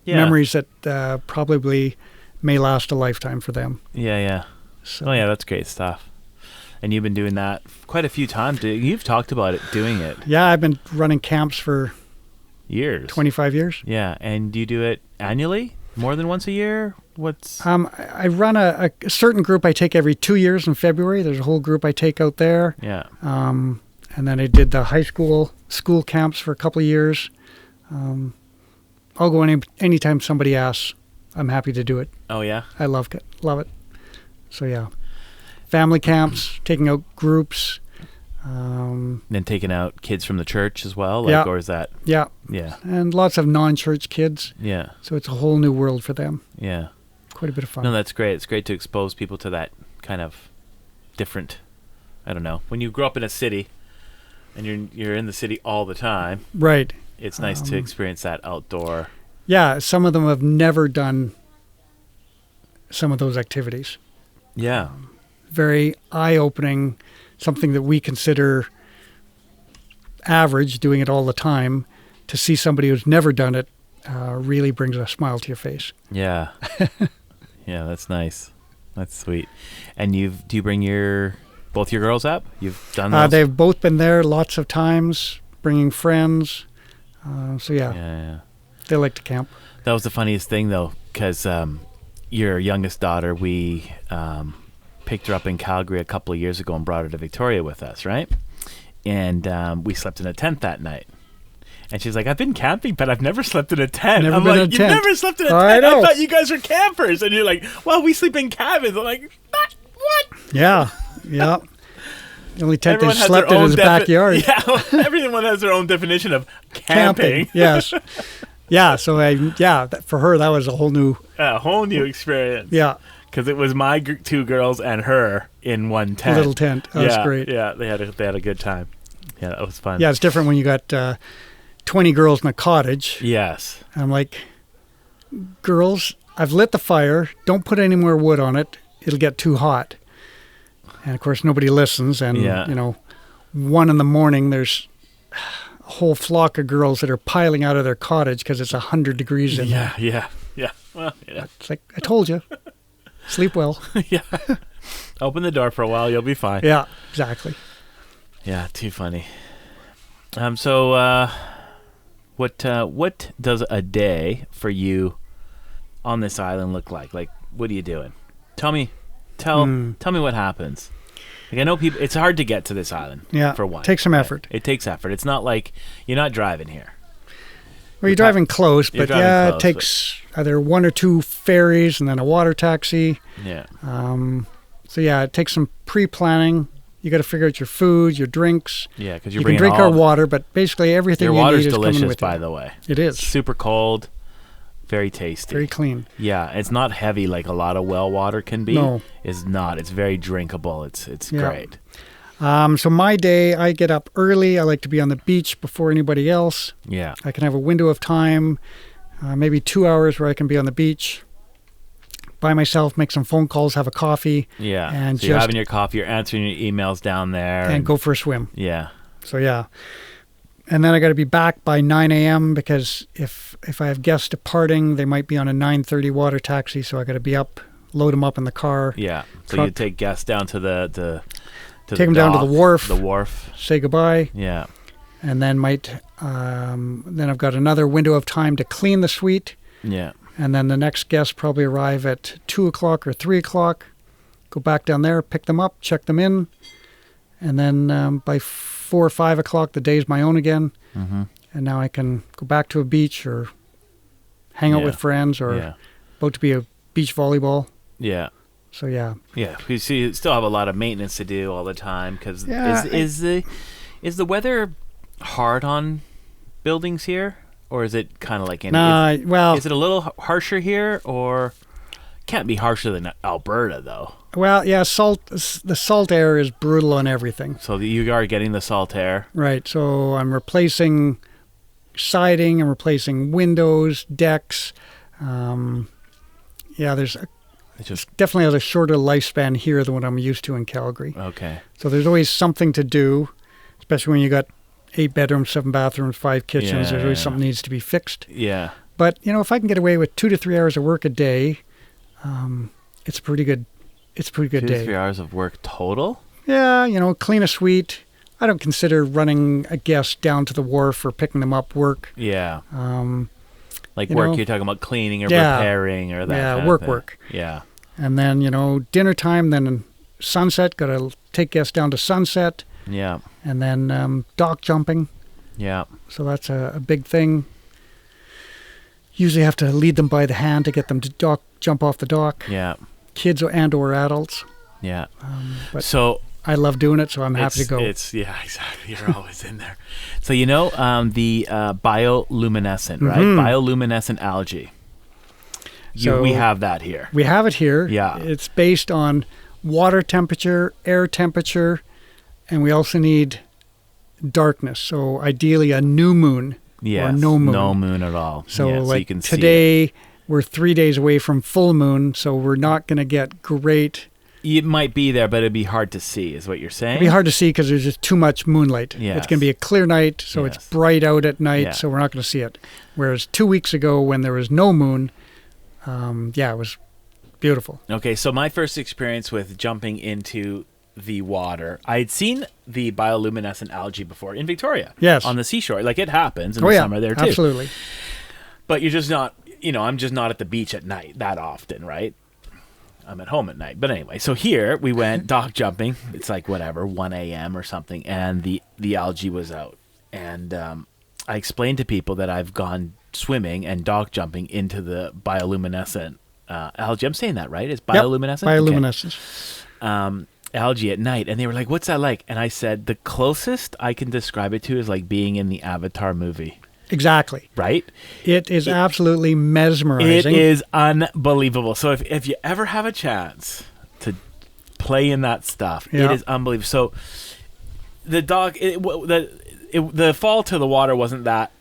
Memories that probably may last a lifetime for them. Yeah. So. Oh, yeah, that's great stuff. And you've been doing that quite a few times. You've talked about doing it. Yeah, I've been running camps for years. 25 years. Yeah, and do you do it annually? More than once a year? What's... I run a certain group I take every 2 years in February. There's a whole group I take out there. Yeah. And then I did the high school camps for a couple of years. I'll go anytime somebody asks. I'm happy to do it. Oh, yeah? I love it. So, yeah. Family camps, taking out groups. Then taking out kids from the church as well? Or is that... Yeah. Yeah. And lots of non-church kids. Yeah. So it's a whole new world for them. Yeah. Quite a bit of fun. No, that's great. It's great to expose people to that kind of different... I don't know. When you grow up in a city and you're in the city all the time... Right. It's nice to experience that outdoor. Yeah, some of them have never done some of those activities. Yeah. Very eye-opening, something that we consider average, doing it all the time. To see somebody who's never done it really brings a smile to your face. Yeah. Yeah, that's nice. That's sweet. And do you bring both your girls up? You've done those? They've both been there lots of times, bringing friends. So yeah, they like to camp. That was the funniest thing though, because your youngest daughter, we picked her up in Calgary a couple of years ago and brought her to Victoria with us, right? And we slept in a tent that night. And she's like, I've been camping, but I've never slept in a tent. I'm like, you've never slept in a tent? I thought you guys were campers. And you're like, well, we sleep in cabins. I'm like, what? Yeah. The only tent they slept in is backyard. Yeah, everyone has their own definition of camping. Yes. Yeah, so for her, that was a whole new experience. Yeah. Because it was my two girls and her in one tent. A little tent. That was great. Yeah, they had a good time. Yeah, that was fun. Yeah, it's different when you got 20 girls in a cottage. Yes. And I'm like, girls, I've lit the fire. Don't put any more wood on it. It'll get too hot. And, of course, nobody listens. And, 1 a.m, there's a whole flock of girls that are piling out of their cottage because it's 100 degrees in there. Yeah. Well, yeah. It's like, I told you. Sleep well. Yeah. Open the door for a while, you'll be fine. Yeah, exactly. Yeah, too funny. So, what does a day for you on this island look like? Like, what are you doing? Tell me what happens. Like, I know people. It's hard to get to this island. Yeah, for one, it takes some effort. It takes effort. It's not like you're not driving here. Well, you're driving close, but it takes either one or two ferries and then a water taxi. Yeah. So yeah, it takes some pre-planning. You got to figure out your food, your drinks. Yeah, because you can drink our water, but basically everything you need is coming with it. Your water's delicious, by the way. It is super cold, very tasty, very clean. Yeah, it's not heavy like a lot of well water can be. No, it's not. It's very drinkable. It's great. So my day, I get up early. I like to be on the beach before anybody else. Yeah, I can have a window of time, maybe 2 hours where I can be on the beach by myself, make some phone calls, have a coffee. Yeah. And so you're having your coffee, you're answering your emails down there. And go for a swim. Yeah. So, yeah. And then I got to be back by 9 a.m. because if I have guests departing, they might be on a 9:30 water taxi. So I got to be up, load them up in the car. Yeah. So you take guests down to take them down to the wharf. The wharf. Say goodbye. Yeah. And then then I've got another window of time to clean the suite. Yeah. And then the next guests probably arrive at 2 o'clock or 3 o'clock. Go back down there, pick them up, check them in. And then by 4 or 5 o'clock, the day's my own again. Mm-hmm. And now I can go back to a beach or hang out with friends or about to be a beach volleyball. Yeah. So, yeah. Yeah. You still have a lot of maintenance to do all the time. Because is the weather hard on buildings here? Or is it kind of like is it a little harsher here, or can't be harsher than Alberta though? Well, yeah, the salt air is brutal on everything. So you are getting the salt air, right? So I'm replacing siding, I'm replacing windows, decks. It just definitely has a shorter lifespan here than what I'm used to in Calgary. Okay. So there's always something to do, especially when you got 8 bedrooms, 7 bathrooms, 5 kitchens. There's always something needs to be fixed. Yeah. But, if I can get away with 2 to 3 hours of work a day, it's a pretty good day. 2 to 3 hours of work total? Yeah, clean a suite. I don't consider running a guest down to the wharf or picking them up work. Yeah. Like work you're talking about cleaning or repairing or that kind of thing. work. Yeah. And then, dinner time, then sunset, got to take guests down to sunset. Yeah. And then dock jumping. Yeah. So that's a big thing. Usually have to lead them by the hand to get them to jump off the dock. Yeah. Kids or adults. Yeah. But so I love doing it, so I'm happy to go. Exactly. You're always in there. So the bioluminescent, right? Bioluminescent algae. We have that here. We have it here. Yeah. It's based on water temperature, air temperature, and we also need darkness. So ideally a new moon or no moon. No moon at all. So you can today see we're 3 days away from full moon, so we're not going to get great. It might be there, but it'd be hard to see, is what you're saying? It'd be hard to see because there's just too much moonlight. Yes. It's going to be a clear night, so it's bright out at night, so we're not going to see it. Whereas 2 weeks ago when there was no moon, it was beautiful. Okay, so my first experience with jumping into the water, I had seen the bioluminescent algae before in Victoria. Yes. On the seashore. Like, it happens in the summer there too. Absolutely. But you're just not, I'm just not at the beach at night that often, right? I'm at home at night. But anyway, so here we went dock jumping. It's like 1 a.m. or something, and the algae was out. And I explained to people that I've gone swimming and dock jumping into the bioluminescent algae. I'm saying that right? It's bioluminescent? Yep, bioluminescence. Okay. Algae at night, and they were like, "What's that like?" And I said, "The closest I can describe it to is like being in the Avatar movie." Exactly. Right? It is absolutely mesmerizing. It is unbelievable. So if you ever have a chance to play in that stuff, it is unbelievable. So the the fall to the water wasn't that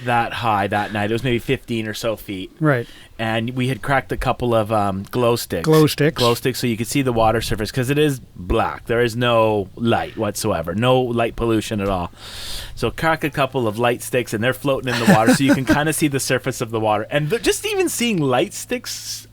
high that night. It was maybe 15 or so feet. Right. And we had cracked a couple of glow sticks. Glow sticks so you could see the water surface because it is black. There is no light whatsoever. No light pollution at all. So crack a couple of light sticks and they're floating in the water so you can kind of see the surface of the water. And just even seeing light sticks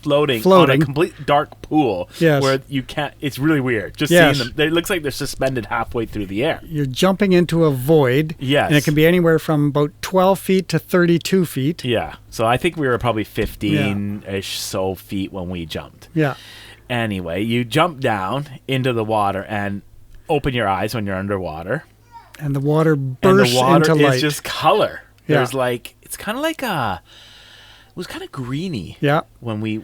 floating on a complete dark pool where you can't. It's really weird. Just seeing them. It looks like they're suspended halfway through the air. You're jumping into a void. Yes. And it can be anywhere from about 12 feet to 32 feet. Yeah. So I think we were probably 15-ish feet when we jumped. Yeah. Anyway, you jump down into the water and open your eyes when you're underwater. And the water bursts into light. And the water is just color. There's it's kind of like it was kind of greeny. Yeah. When we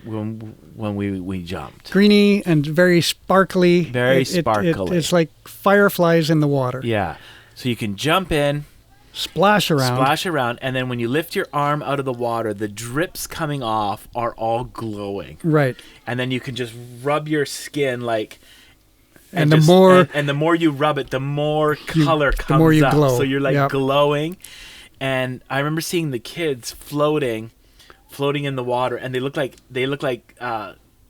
jumped. Greeny and very sparkly. Very sparkly. It's like fireflies in the water. Yeah. So you can jump in. Splash around. And then when you lift your arm out of the water, the drips coming off are all glowing. Right. And then you can just rub your skin And the more you rub it, the more color comes the more you up. glow. So you're glowing. And I remember seeing the kids floating in the water, and they look like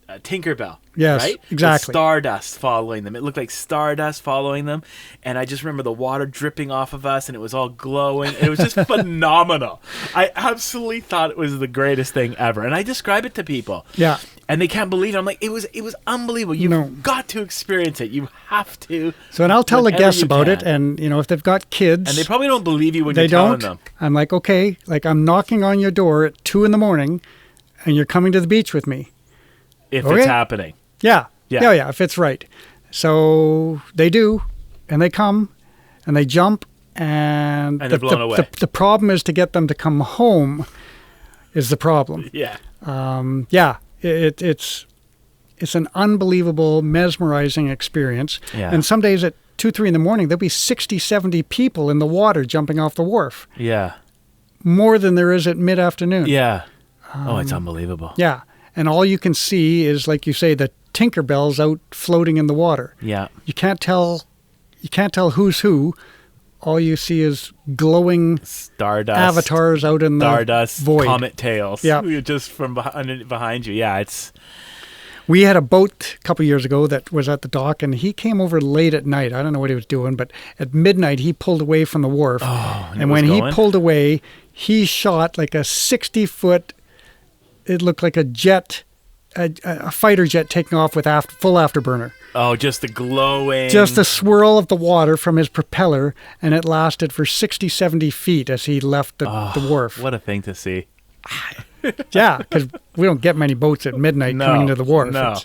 Tinkerbell. Yes, right? exactly. With stardust following them. It looked like stardust following them, and I just remember the water dripping off of us, and it was all glowing. It was just phenomenal. I absolutely thought it was the greatest thing ever, and I describe it to people. Yeah. And they can't believe it. I'm like, it was unbelievable. You've got to experience it. You have to. So, and I'll tell the guests about it, and if they've got kids, and they probably don't believe you when you're telling them. I'm like, okay, I'm knocking on your door at 2 a.m, and you're coming to the beach with me. If it's happening. Yeah. If it's right. So they do, and they come, and they jump, and they're blown away. The problem is to get them to come home is the problem. Yeah. It's an unbelievable, mesmerizing experience. Yeah. And some days at 2, 3 in the morning, there'll be 60, 70 people in the water jumping off the wharf. Yeah. More than there is at mid-afternoon. Yeah. It's unbelievable. Yeah. And all you can see is, like you say, the Tinkerbells out floating in the water. Yeah. You can't tell who's who. All you see is glowing stardust avatars out in the void. Comet tails. Yeah. Just from behind you. Yeah, We had a boat a couple years ago that was at the dock, and he came over late at night. I don't know what he was doing, but at midnight he pulled away from the wharf. And when he pulled away, he shot like a 60-foot. It looked like a jet, a fighter jet taking off with full afterburner. Oh, just the glowing. Just the swirl of the water from his propeller, and it lasted for 60, 70 feet as he left the wharf. What a thing to see. Yeah, because we don't get many boats at midnight coming to the wharf. No.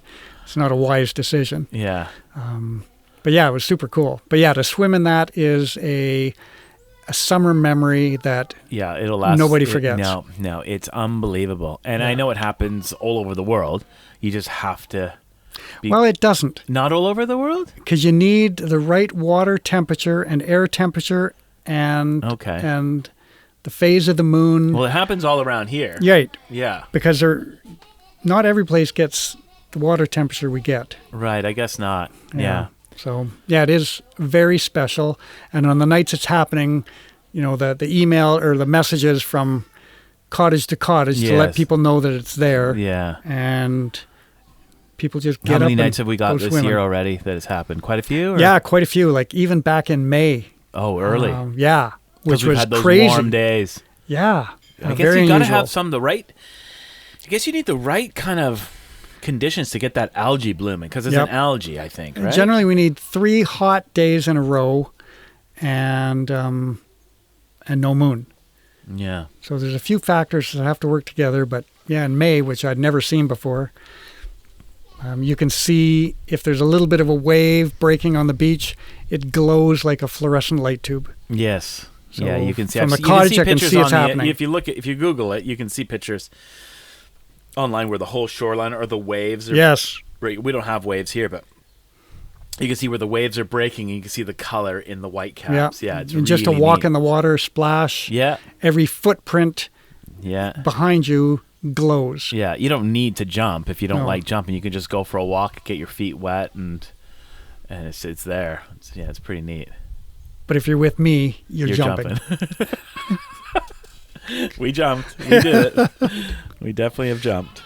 It's not a wise decision. Yeah. But yeah, it was super cool. But yeah, to swim in that is a summer memory that it'll last. Nobody forgets. No, it's unbelievable. And I know it happens all over the world. You just have to Well, it doesn't. Not all over the world? Because you need the right water temperature and air temperature and the phase of the moon. Well, it happens all around here. Right. Yeah. Because not every place gets the water temperature we get. Right, I guess not. Yeah. So, it is very special. And on the nights it's happening, the email or the messages from cottage to cottage to let people know that it's there. Yeah. And people just get up. How many nights have we got this year already that has happened? Quite a few? Or? Yeah, quite a few. Like even back in May. Oh, early. Which was had those crazy. Warm days. Yeah. I guess you got to have I guess you need the right kind of conditions to get that algae blooming because it's an algae, I think, right? Generally, we need 3 hot days in a row and no moon. Yeah. So there's a few factors that have to work together, but in May, which I'd never seen before, you can see if there's a little bit of a wave breaking on the beach, it glows like a fluorescent light tube. Yes. So you can see from the cottage. I can see it's happening. If you Google it, you can see pictures online where the whole shoreline or the waves are. Yes. We don't have waves here, but you can see where the waves are breaking, and you can see the color in the white caps. Yeah, it's and just to really walk neat. in the water, splash. Yeah. Every footprint. Yeah. Behind you glows. Yeah, you don't need to jump if you don't like jumping. You can just go for a walk, get your feet wet, and it's there. It's pretty neat. But if you're with me, you're jumping. We jumped. We did it. We definitely have jumped.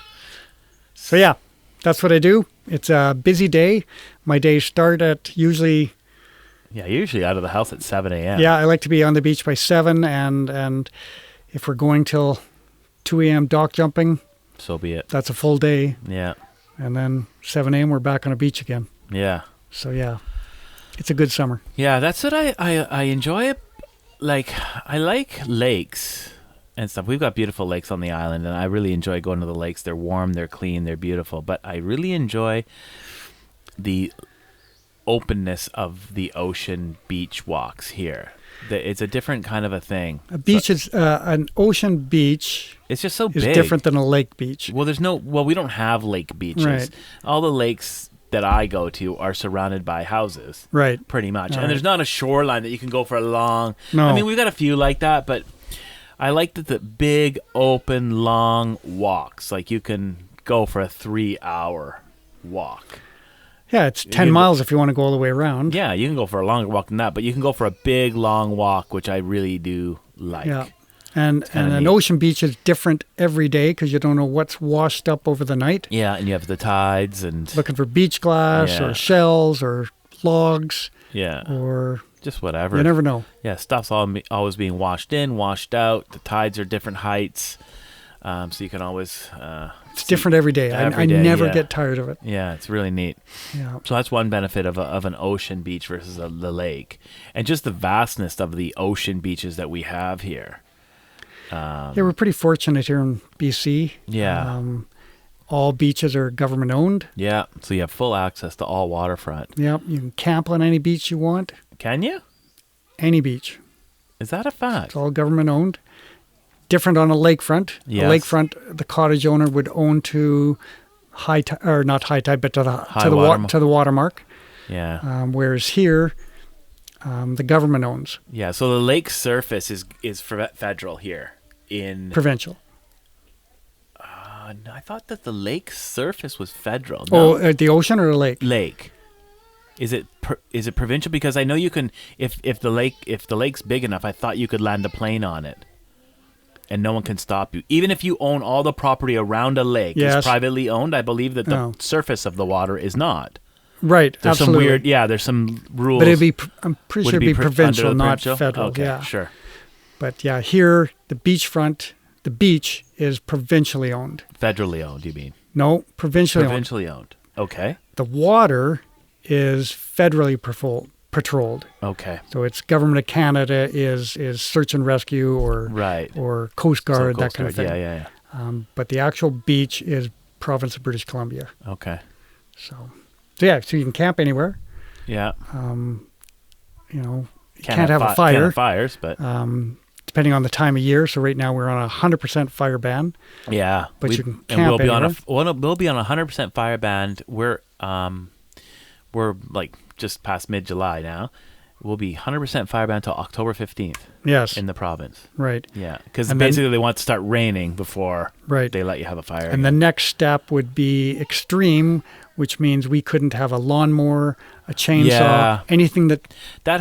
So that's what I do. It's a busy day. My days start at usually out of the house at 7 a.m. Yeah, I like to be on the beach by 7, and if we're going till 2 a.m. dock jumping, So be it. That's a full day. Yeah. And then 7 a.m. we're back on a beach again. Yeah. So yeah, it's a good summer. Yeah, that's what I enjoy. Like, I like lakes and stuff. We've got beautiful lakes on the island, and I really enjoy going to the lakes. They're warm, they're clean, they're beautiful. But I really enjoy the openness of the ocean beach walks here. It's a different kind of a thing. A beach is an ocean beach. It's just so is big. Different than a lake beach. Well, we don't have lake beaches. Right. All the lakes that I go to are surrounded by houses. Right. Pretty much. All and there's not a shoreline that you can go for a long... No. I mean, we've got a few like that, but I like the big, open, long walks. Like, you can go for a 3-hour walk. Yeah, it's 10 miles if you want to go all the way around. Yeah, you can go for a longer walk than that, but you can go for a big, long walk, which I really do like. Yeah. And an ocean beach is different every day because you don't know what's washed up over the night. Yeah, and you have the tides and... Looking for beach glass or shells or logs. Yeah. Or... just whatever. You never know. Yeah, stuff's always being washed in, washed out. The tides are different heights. So you can always... it's different every day. I never get tired of it. Yeah, it's really neat. Yeah. So that's one benefit of an ocean beach versus the lake. And just the vastness of the ocean beaches that we have here. Yeah, we're pretty fortunate here in BC. Yeah. All beaches are government owned. Yeah, so you have full access to all waterfront. Yep, you can camp on any beach you want. Can you? Any beach. Is that a fact? It's all government owned. Different on a lakefront. Yes. The lakefront, the cottage owner would own to high tide, or not high tide, but to the watermark. Yeah. Whereas here, the government owns. Yeah. So the lake surface is federal here in provincial. I thought that the lake surface was federal. No. Oh, the ocean or the lake? Lake. Is it provincial? Because I know you can if the lake's big enough, I thought you could land a plane on it. And no one can stop you. Even if you own all the property around a lake, is privately owned, I believe that the surface of the water is not. Right, there's absolutely. Some weird, there's some rules. But I'm pretty sure it'd be provincial, not federal. Okay, yeah, sure. But yeah, here, the beach is provincially owned. Federally owned, you mean? No, provincially owned. Okay. The water is federally patrolled. Okay. So it's Government of Canada is search and rescue or Coast Guard, that kind of thing. Yeah. But the actual beach is province of British Columbia. Okay. So you can camp anywhere. Yeah. You can't have a fire. Can't have fires, but depending on the time of year. So right now we're on a 100% fire ban. Yeah. But you can camp anywhere. We'll be on a 100% fire ban. We're like just past mid-July now. We'll be 100% fire ban until October 15th. Yes. In the province. Right. Yeah. Because basically they want to start raining before they let you have a fire. And the next step would be extreme, which means we couldn't have a lawnmower, a chainsaw, anything that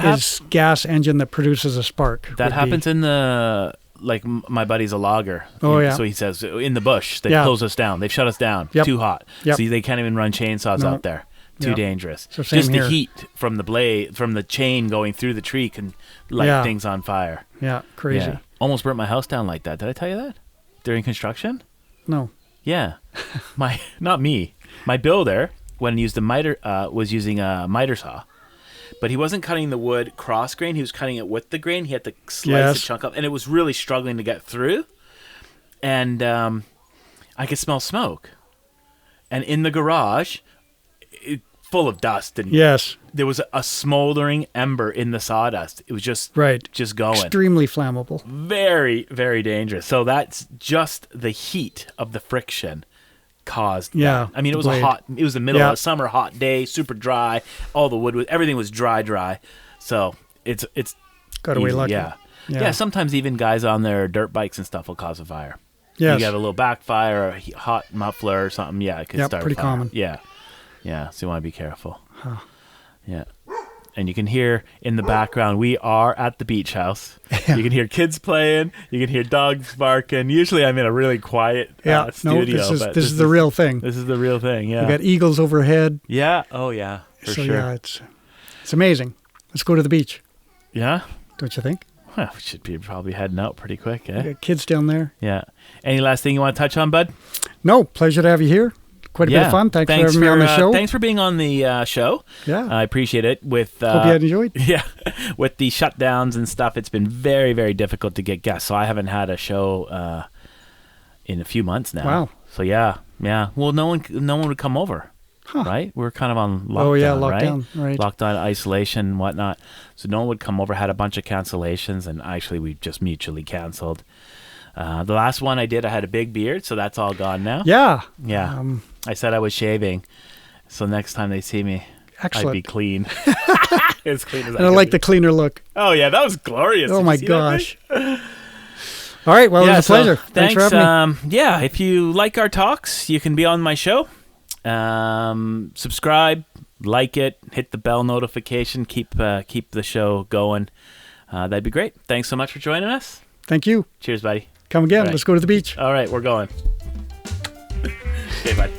is gas engine that produces a spark. That happens in the... Like, my buddy's a logger. Oh, yeah. So he says, in the bush, they close us down. They've shut us down. Yep. Too hot. Yep. So they can't even run chainsaws out there. Too dangerous. So just the heat from the blade, from the chain going through the tree can light things on fire. Yeah, crazy. Yeah. Almost burnt my house down like that. Did I tell you that? During construction? No. Yeah. Not me. My builder, when he used was using a miter saw. But he wasn't cutting the wood cross grain. He was cutting it with the grain. He had to slice the chunk up. And it was really struggling to get through. And I could smell smoke. And in the garage, full of dust. And there was a smoldering ember in the sawdust. It was just going. Extremely flammable. Very, very dangerous. So that's just the heat of the friction caused that. I mean, it was it was the middle of a summer hot day, super dry. All the wood everything was dry. So it's got away lucky. Yeah. Sometimes even guys on their dirt bikes and stuff will cause a fire. Yes. You got a little backfire or a hot muffler or something. Yeah, it could start pretty a fire. Common. Yeah. So you want to be careful. Huh. Yeah. And you can hear in the background, we are at the beach house. Yeah. You can hear kids playing. You can hear dogs barking. Usually I'm in a really quiet studio. This is the real thing. This is the real thing, yeah. We got eagles overhead. Yeah. Oh, yeah. For sure. Yeah, it's amazing. Let's go to the beach. Yeah? Don't you think? Well, we should be probably heading out pretty quick, eh? Got kids down there. Yeah. Any last thing you want to touch on, bud? No, pleasure to have you here. Quite a bit of fun. Thanks for having me on the show. Thanks for being on the show. Yeah. I appreciate it. Hope you had enjoyed. Yeah. With the shutdowns and stuff, it's been very, very difficult to get guests. So I haven't had a show in a few months now. Wow. So yeah. Well, no one would come over. Huh. Right? We're kind of on lockdown, Oh, yeah, lockdown. Right. Lockdown, isolation, and whatnot. So no one would come over, had a bunch of cancellations, and actually we just mutually canceled. The last one I did, I had a big beard, so that's all gone now. Yeah. Yeah. I said I was shaving, so next time they see me, Excellent. I'd be clean. As clean as And I like the cleaner look. Oh, yeah, that was glorious. Oh, Did my you see gosh. that, All right. Well, it was a pleasure. Thanks for having me. Yeah, if you like our talks, you can be on my show. Subscribe, like it, hit the bell notification, keep the show going. That'd be great. Thanks so much for joining us. Thank you. Cheers, buddy. Come again. Right. Let's go to the beach. All right, we're going. Okay, bye.